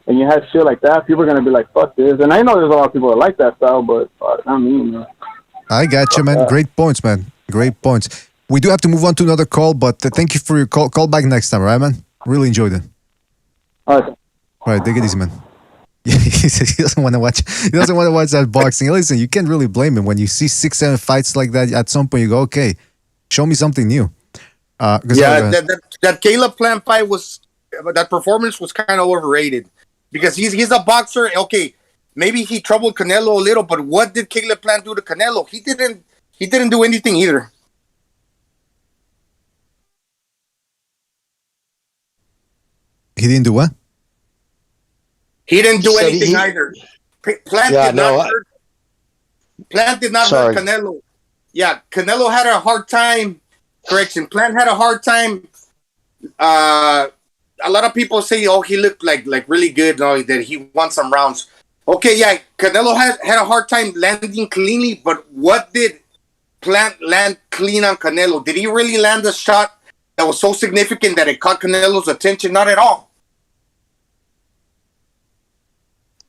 Speaker 21: and you have shit like that, people are gonna be like, "Fuck this." And I know there's a lot of people that like that style, but I mean, man.
Speaker 9: I got you, man. Great points, man. Great points. We do have to move on to another call, but thank you for your call. Call back next time, all right, man? Really enjoyed it.
Speaker 21: All right.
Speaker 9: All right, take it easy, man. He says he doesn't want to watch. He doesn't want to watch that boxing. Listen, you can't really blame him when you see 6-7 fights like that. At some point, you go, "Okay, show me something new."
Speaker 10: That Caleb Plant fight that performance was kind of overrated because he's a boxer. Okay, maybe he troubled Canelo a little, but what did Caleb Plant do to Canelo? He didn't do anything either.
Speaker 9: He didn't do what?
Speaker 10: He didn't do anything either. Plant did not hurt Canelo. Yeah, Canelo had a hard time. Correction, Plant had a hard time. A lot of people say, "Oh, he looked like really good, that he won some rounds." Okay, yeah, Canelo had a hard time landing cleanly, but what did Plant land clean on Canelo? Did he really land a shot that was so significant that it caught Canelo's attention? Not at all.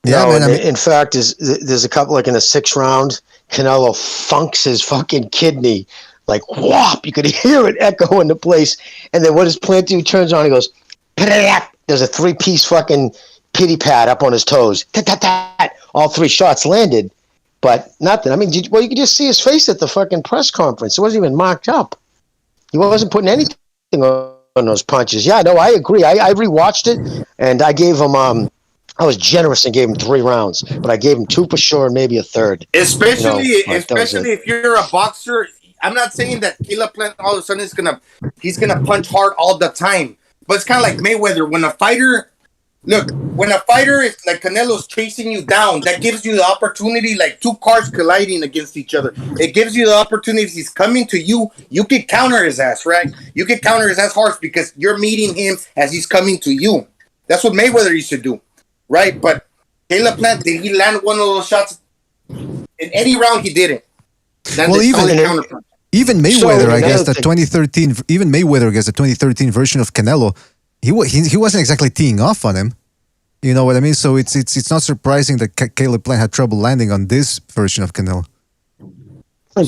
Speaker 12: Yeah, no, man, in fact, there's a couple, like in the 6th round, Canelo funks his fucking kidney, like whop. You could hear it echo in the place. And then what does Plant do? He turns on, he goes, there's a 3-piece fucking pity pad up on his toes. Tat. All 3 shots landed, but nothing. I mean, you could just see his face at the fucking press conference. It wasn't even marked up. He wasn't putting anything on those punches. Yeah, no, I agree. I rewatched it, and I gave him I was generous and gave him 3 rounds, but I gave him 2 for sure and maybe a 3rd.
Speaker 10: Especially if you're a boxer. I'm not saying that Caleb Plant all of a sudden he's gonna punch hard all the time, but it's kind of like Mayweather. When a fighter is like Canelo's chasing you down, that gives you the opportunity, like 2 cars colliding against each other. It gives you the opportunity. He's coming to you. You can counter his ass, right? You can counter his ass hard because you're meeting him as he's coming to you. That's what Mayweather used to do. Right, but Caleb Plant, did he land one of those shots in any round? He didn't.
Speaker 9: Even Mayweather, I guess the 2013. Even Mayweather against the 2013 version of Canelo, he wasn't exactly teeing off on him. You know what I mean? So it's not surprising that Caleb Plant had trouble landing on this version of Canelo.
Speaker 12: And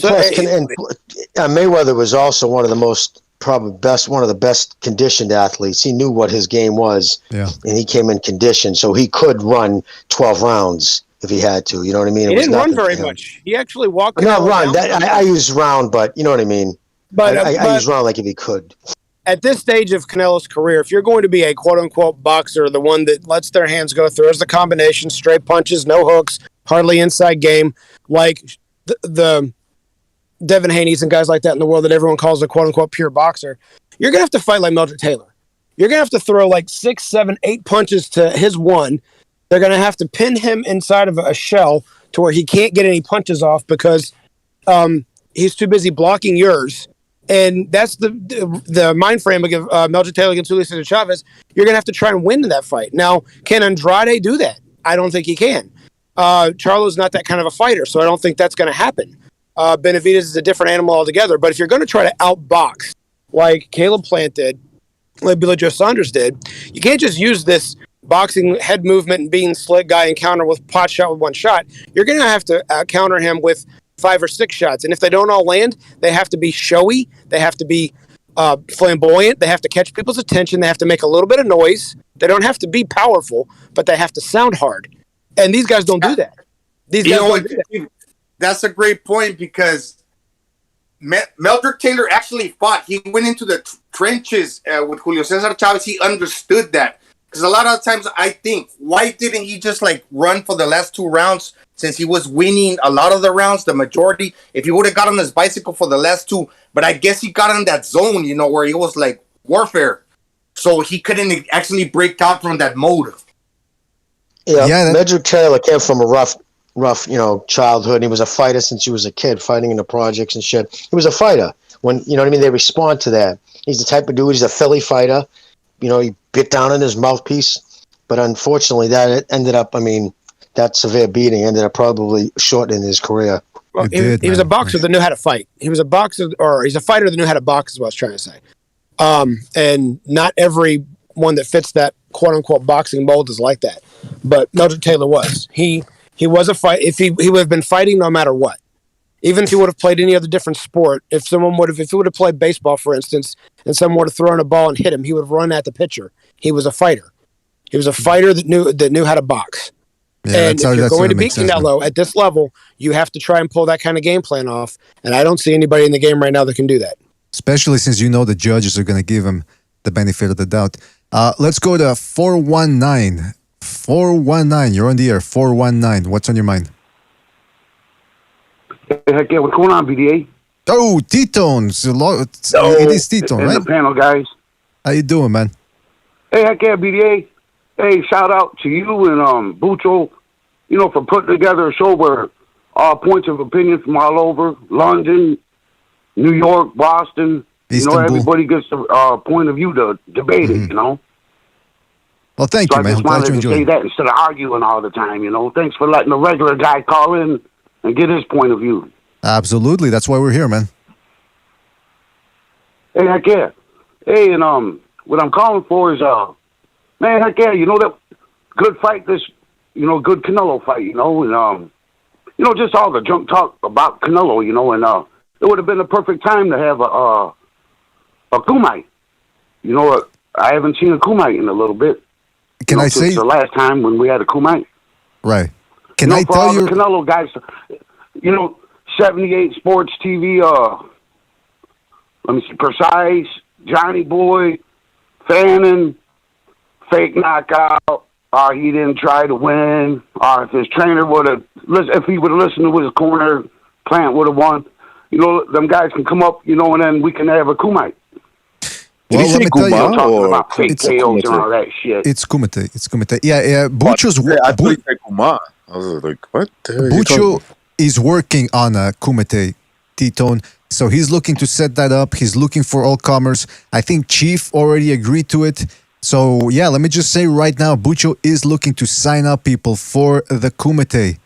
Speaker 12: Mayweather was also one of the best conditioned athletes. He knew what his game was, and he came in conditioned, so he could run 12 rounds if he had to. You know what I mean?
Speaker 13: He didn't run very much. He actually walked.
Speaker 12: Not run. I use round, but you know what I mean. But I use round like if he could.
Speaker 13: At this stage of Canelo's career, if you're going to be a quote-unquote boxer, the one that lets their hands go, throws the combination, straight punches, no hooks, hardly inside game, like the Devin Haney's and guys like that in the world that everyone calls a quote-unquote pure boxer, you're going to have to fight like Meldrick Taylor. You're going to have to throw like 6, 7, 8 punches to his one. They're going to have to pin him inside of a shell to where he can't get any punches off because he's too busy blocking yours. And that's the mind frame of Meldrick Taylor against Julio Cesar Chavez. You're going to have to try and win that fight. Now, can Andrade do that? I don't think he can. Charlo's not that kind of a fighter, so I don't think that's going to happen. Benavidez is a different animal altogether. But if you're going to try to outbox like Caleb Plant did, like Billy Joe Saunders did, you can't just use this boxing head movement and being slick guy and counter with pot shot with one shot. You're going to have to counter him with 5 or 6 shots. And if they don't all land, they have to be showy. They have to be flamboyant. They have to catch people's attention. They have to make a little bit of noise. They don't have to be powerful, but they have to sound hard. And these guys don't do that. These guys don't do that.
Speaker 10: That's a great point because Meldrick Taylor actually fought. He went into the trenches with Julio Cesar Chavez. He understood that. Because a lot of times I think, why didn't he just like run for the last 2 rounds since he was winning a lot of the rounds, the majority? If he would have got on his bicycle for the last 2, but I guess he got in that zone, where he was like warfare. So he couldn't actually break out from that mode.
Speaker 12: Yeah, Meldrick Taylor came from a rough, childhood. He was a fighter since he was a kid, fighting in the projects and shit. He was a fighter. When, they respond to that. He's the type of dude, he's a Philly fighter. He bit down on his mouthpiece, but unfortunately that ended up, that severe beating ended up probably shortening his career.
Speaker 13: Well, he was a boxer that knew how to fight. He was a boxer, or he's a fighter that knew how to box is what I was trying to say. And not every one that fits that quote-unquote boxing mold is like that. But Meldrick Taylor was. He was a fight. If he would have been fighting no matter what. Even if he would have played any other different sport, if he would have played baseball, for instance, and someone would have thrown a ball and hit him, he would have run at the pitcher. He was a fighter. He was a fighter that knew how to box. Yeah, and if you're going to beat Canelo at this level, you have to try and pull that kind of game plan off. And I don't see anybody in the game right now that can do that.
Speaker 9: Especially since the judges are going to give him the benefit of the doubt. Let's go to 419. 419, you're on the air. 419, what's on your mind?
Speaker 3: Heck yeah, what's going on, BDA?
Speaker 9: Oh, T-Tone. It is T-Tone, right?
Speaker 3: And the panel, guys.
Speaker 9: How you doing, man?
Speaker 3: Hey, heck yeah, BDA. Hey, shout out to you and Bucho, for putting together a show where all points of opinion from all over, London, New York, Boston, everybody gets a point of view to debate it,
Speaker 9: Well, thank you, man.
Speaker 3: I just wanted to say that instead of arguing all the time, Thanks for letting the regular guy call in and get his point of view.
Speaker 9: Absolutely. That's why we're here, man.
Speaker 3: Hey, heck yeah. Hey, and what I'm calling for is, man, heck yeah, that good fight, this, good Canelo fight, and, just all the junk talk about Canelo, and it would have been the perfect time to have a Kumite. I haven't seen a Kumite in a little bit.
Speaker 9: Can I say
Speaker 3: the last time when we had a Kumite?
Speaker 9: Right. Can I tell you?
Speaker 3: The Canelo guys, 78 Sports TV, let me see, Precise, Johnny Boy, Fannin, Fake Knockout, he didn't try to win, if his trainer would have, if he would have listened to his corner, Plant would have won. Them guys can come up, and then we can have a Kumite.
Speaker 9: Well, let me tell you,
Speaker 3: talking about fake KOs and all that shit.
Speaker 9: It's Kumite. Yeah, Bucho's...
Speaker 11: I thought you said Kumar. I was like, what the hell
Speaker 9: Bucho is working on a Kumite, T-Tone. So he's looking to set that up. He's looking for all comers. I think Chief already agreed to it. So, yeah, let me just say right now, Bucho is looking to sign up people for the Kumite.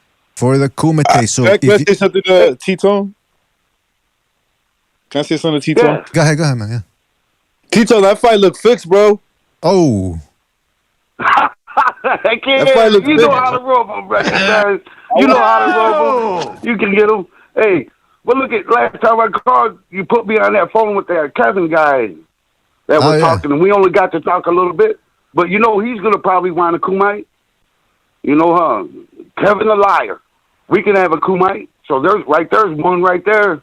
Speaker 9: So
Speaker 11: can I say something to T-Tone? Can I say something to T-Tone?
Speaker 9: Yeah. Go ahead, man, yeah.
Speaker 11: T-Tone, that fight look fixed, bro.
Speaker 9: Oh.
Speaker 3: I can't. You know how to rope them, man. You know how to rope them. You can get them. Hey, but look at last time I called, you put me on that phone with that Kevin guy that was talking, and we only got to talk a little bit. But he's gonna probably want a Kumite. Kevin the liar. We can have a Kumite. So there's one right there.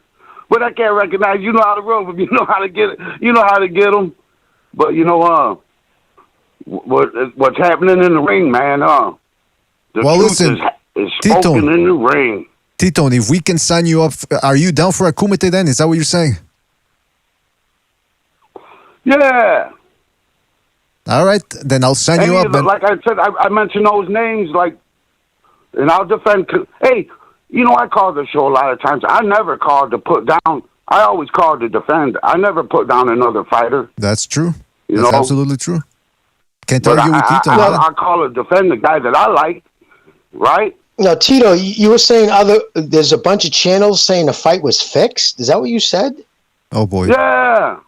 Speaker 3: But I can't recognize. You know how to rope them. You know how to get it. You know how to get them. But what's happening in the ring, man? The truth is spoken in the ring.
Speaker 9: T-Tone, if we can sign you up, are you down for a Kumite then? Is that what you're saying?
Speaker 3: Yeah.
Speaker 9: All right, then I'll sign you up.
Speaker 3: Like I said, I mentioned those names, and I'll defend. Hey, I call the show a lot of times. I never called to put down. I always called to defend. I never put down another fighter.
Speaker 9: That's true. That's absolutely true. Can't argue with Tito.
Speaker 3: I call to defend the guy that I like, right?
Speaker 12: Now, Tito, you were saying there's a bunch of channels saying the fight was fixed. Is that what you said?
Speaker 9: Oh, boy.
Speaker 3: Yeah.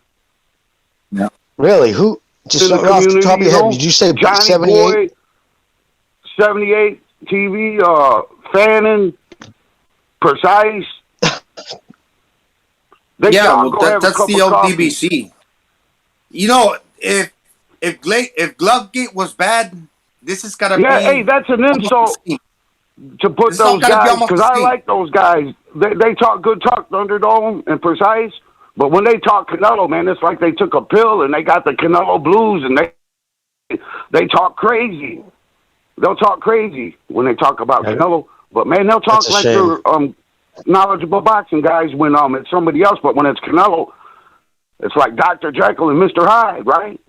Speaker 12: Yeah. Really? Who? Just off the top of your head, did you say
Speaker 3: Johnny
Speaker 12: 78?
Speaker 3: Boy, 78 TV, Fannin, Precise.
Speaker 10: That's the old BBC. If Glovegate was bad, this is gotta be.
Speaker 3: Yeah, hey, that's an insult to put those guys, because I like those guys. They talk good talk, Thunderdome and Precise. But when they talk Canelo, man, it's like they took a pill and they got the Canelo blues, and they talk crazy. They'll talk crazy when they talk about Canelo. But man, they'll talk like they're knowledgeable boxing guys when it's somebody else. But when it's Canelo, it's like Dr. Jekyll and Mr. Hyde, right?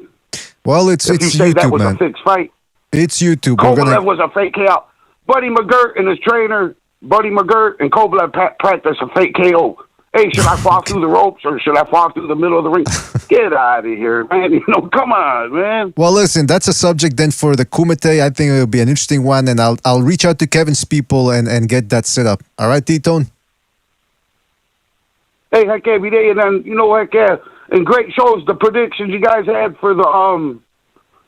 Speaker 9: Well, it's
Speaker 3: you say
Speaker 9: YouTube,
Speaker 3: that was
Speaker 9: man.
Speaker 3: a fixed fight.
Speaker 9: It's YouTube.
Speaker 3: Kovalev was a fake KO. Buddy McGirt and his trainer, Buddy McGirt and Kovalev practiced a fake KO. Hey, should I fall through the ropes or should I fall through the middle of the ring? Get out of here, man. Come on, man.
Speaker 9: Well, listen, that's a subject then for the Kumite. I think it'll be an interesting one, and I'll reach out to Kevin's people and get that set up. All right, T-Tone?
Speaker 3: Hey, heck yeah, every day. And then, heck yeah. And great shows, the predictions you guys had for the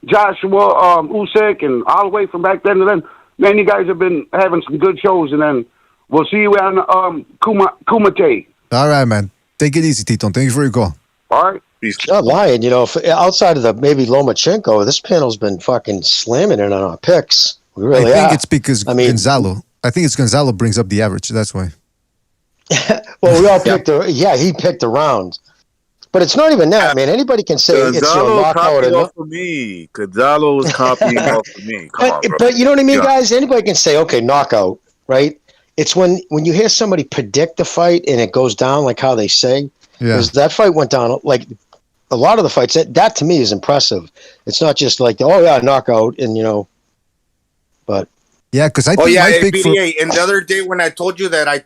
Speaker 3: Joshua Usyk and all the way from back then to then. Man, you guys have been having some good shows, and then we'll see you on Kumite.
Speaker 9: All right, man. Take it easy, Tito. Thank you for your call.
Speaker 3: All right.
Speaker 12: Not lying, outside of the maybe Lomachenko, this panel's been fucking slamming it on our picks. We really
Speaker 9: I think it's because Gonzalo. I think it's Gonzalo brings up the average. That's why.
Speaker 12: Well, we all picked he picked the round. But it's not even that, man. Anybody can say it's
Speaker 11: Gonzalo
Speaker 12: your knockout.
Speaker 11: copied off of me. Gonzalo was copying off of me. Come on, bro.
Speaker 12: But you know what I mean, guys? Anybody can say, okay, knockout, right? It's when you hear somebody predict the fight and it goes down like how they say.
Speaker 9: Yeah.
Speaker 12: Because that fight went down like a lot of the fights. That to me is impressive. It's not just like, knockout, and but.
Speaker 9: Yeah, because I think my pick
Speaker 10: BDA. And the other day when I told you that I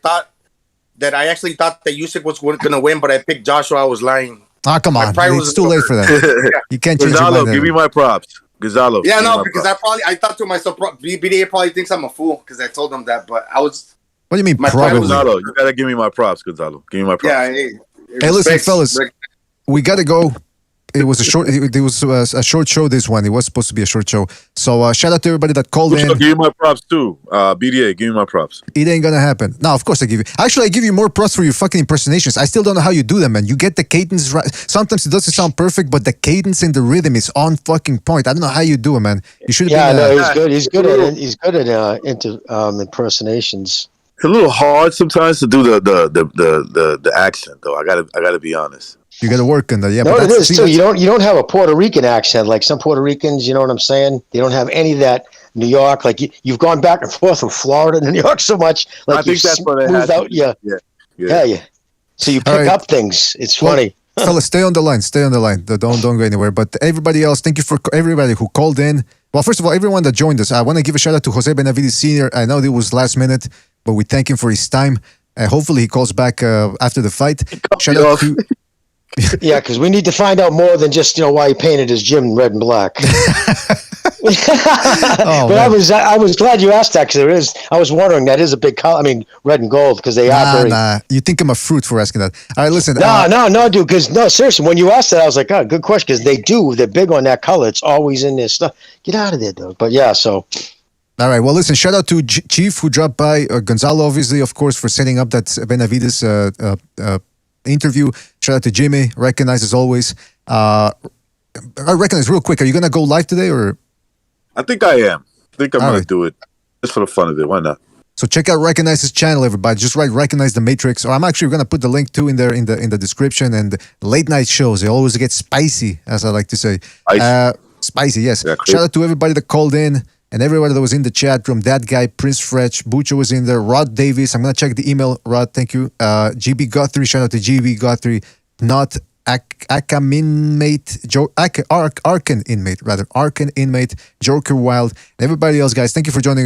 Speaker 10: actually thought that Usyk was going to win, but I picked Joshua, I was lying.
Speaker 9: Ah, come on. It's too late for that. You can't change
Speaker 11: Gonzalo,
Speaker 9: your mind.
Speaker 11: give me my props. Gonzalo.
Speaker 10: Yeah, no, because I thought to myself, BDA probably thinks I'm a fool because I told him that, but I was.
Speaker 9: What do you mean,
Speaker 11: probably? Gonzalo, you gotta give me my props, Gonzalo. Give me my props.
Speaker 10: Yeah,
Speaker 9: hey, listen, fellas, we gotta go. It was a short. It was a short show. This one. It was supposed to be a short show. So shout out to everybody that called in.
Speaker 11: Give me my props too. BDA, give me my props.
Speaker 9: It ain't gonna happen. No, of course I give you. Actually, I give you more props for your fucking impersonations. I still don't know how you do them, man. You get the cadence right. Sometimes it doesn't sound perfect, but the cadence and the rhythm is on fucking point. I don't know how you do it, man. You should.
Speaker 12: Yeah, no, he's good. He's good at impersonations.
Speaker 11: It's a little hard sometimes to do the accent, though. I gotta be honest.
Speaker 9: You got to work on that. Yeah,
Speaker 12: no, but it is too. You don't have a Puerto Rican accent like some Puerto Ricans. You know what I'm saying? They don't have any of that New York. Like you've gone back and forth from Florida to New York so much. Like
Speaker 11: I think that's what I had.
Speaker 12: Out, yeah. So you pick up things. It's funny.
Speaker 9: Fellas, stay on the line. Stay on the line. Don't go anywhere. But everybody else, thank you for everybody who called in. Well, first of all, everyone that joined us, I want to give a shout out to Jose Benavidez Sr. I know it was last minute, but we thank him for his time. Hopefully he calls back after the fight. Shout out to.
Speaker 12: Yeah, because we need to find out more than just why he painted his gym red and black. But I was glad you asked that because I was wondering that is a big color. I mean, red and gold because they are very.
Speaker 9: Nah. You think I'm a fruit for asking that? All right, listen.
Speaker 12: No, dude. Because seriously, when you asked that, I was like, oh, good question. Because they're big on that color. It's always in their stuff. Get out of there, though. But yeah, so.
Speaker 9: All right. Well, listen. Shout out to Chief who dropped by. Gonzalo, obviously, of course, for setting up that Benavidez interview. Shout out to Jimmy. Recognize as always. I recognize real quick. Are you gonna go live today or?
Speaker 11: I think I am. I think I'm gonna do it just for the fun of it. Why not?
Speaker 9: So check out Recognize's channel, everybody. Just write Recognize the Matrix. Or I'm actually gonna put the link too in there in the description. And late night shows, they always get spicy, as I like to say. Spicy, yes. Yeah, shout out to everybody that called in. And everybody that was in the chat room, that guy, Prince Fretch, Bucho was in there, Rod Davis. I'm going to check the email, Rod, thank you. GB Guthrie, shout out to GB Guthrie. Not Arkham inmate, Arkan inmate, Joker Wild, and everybody else, guys. Thank you for joining us.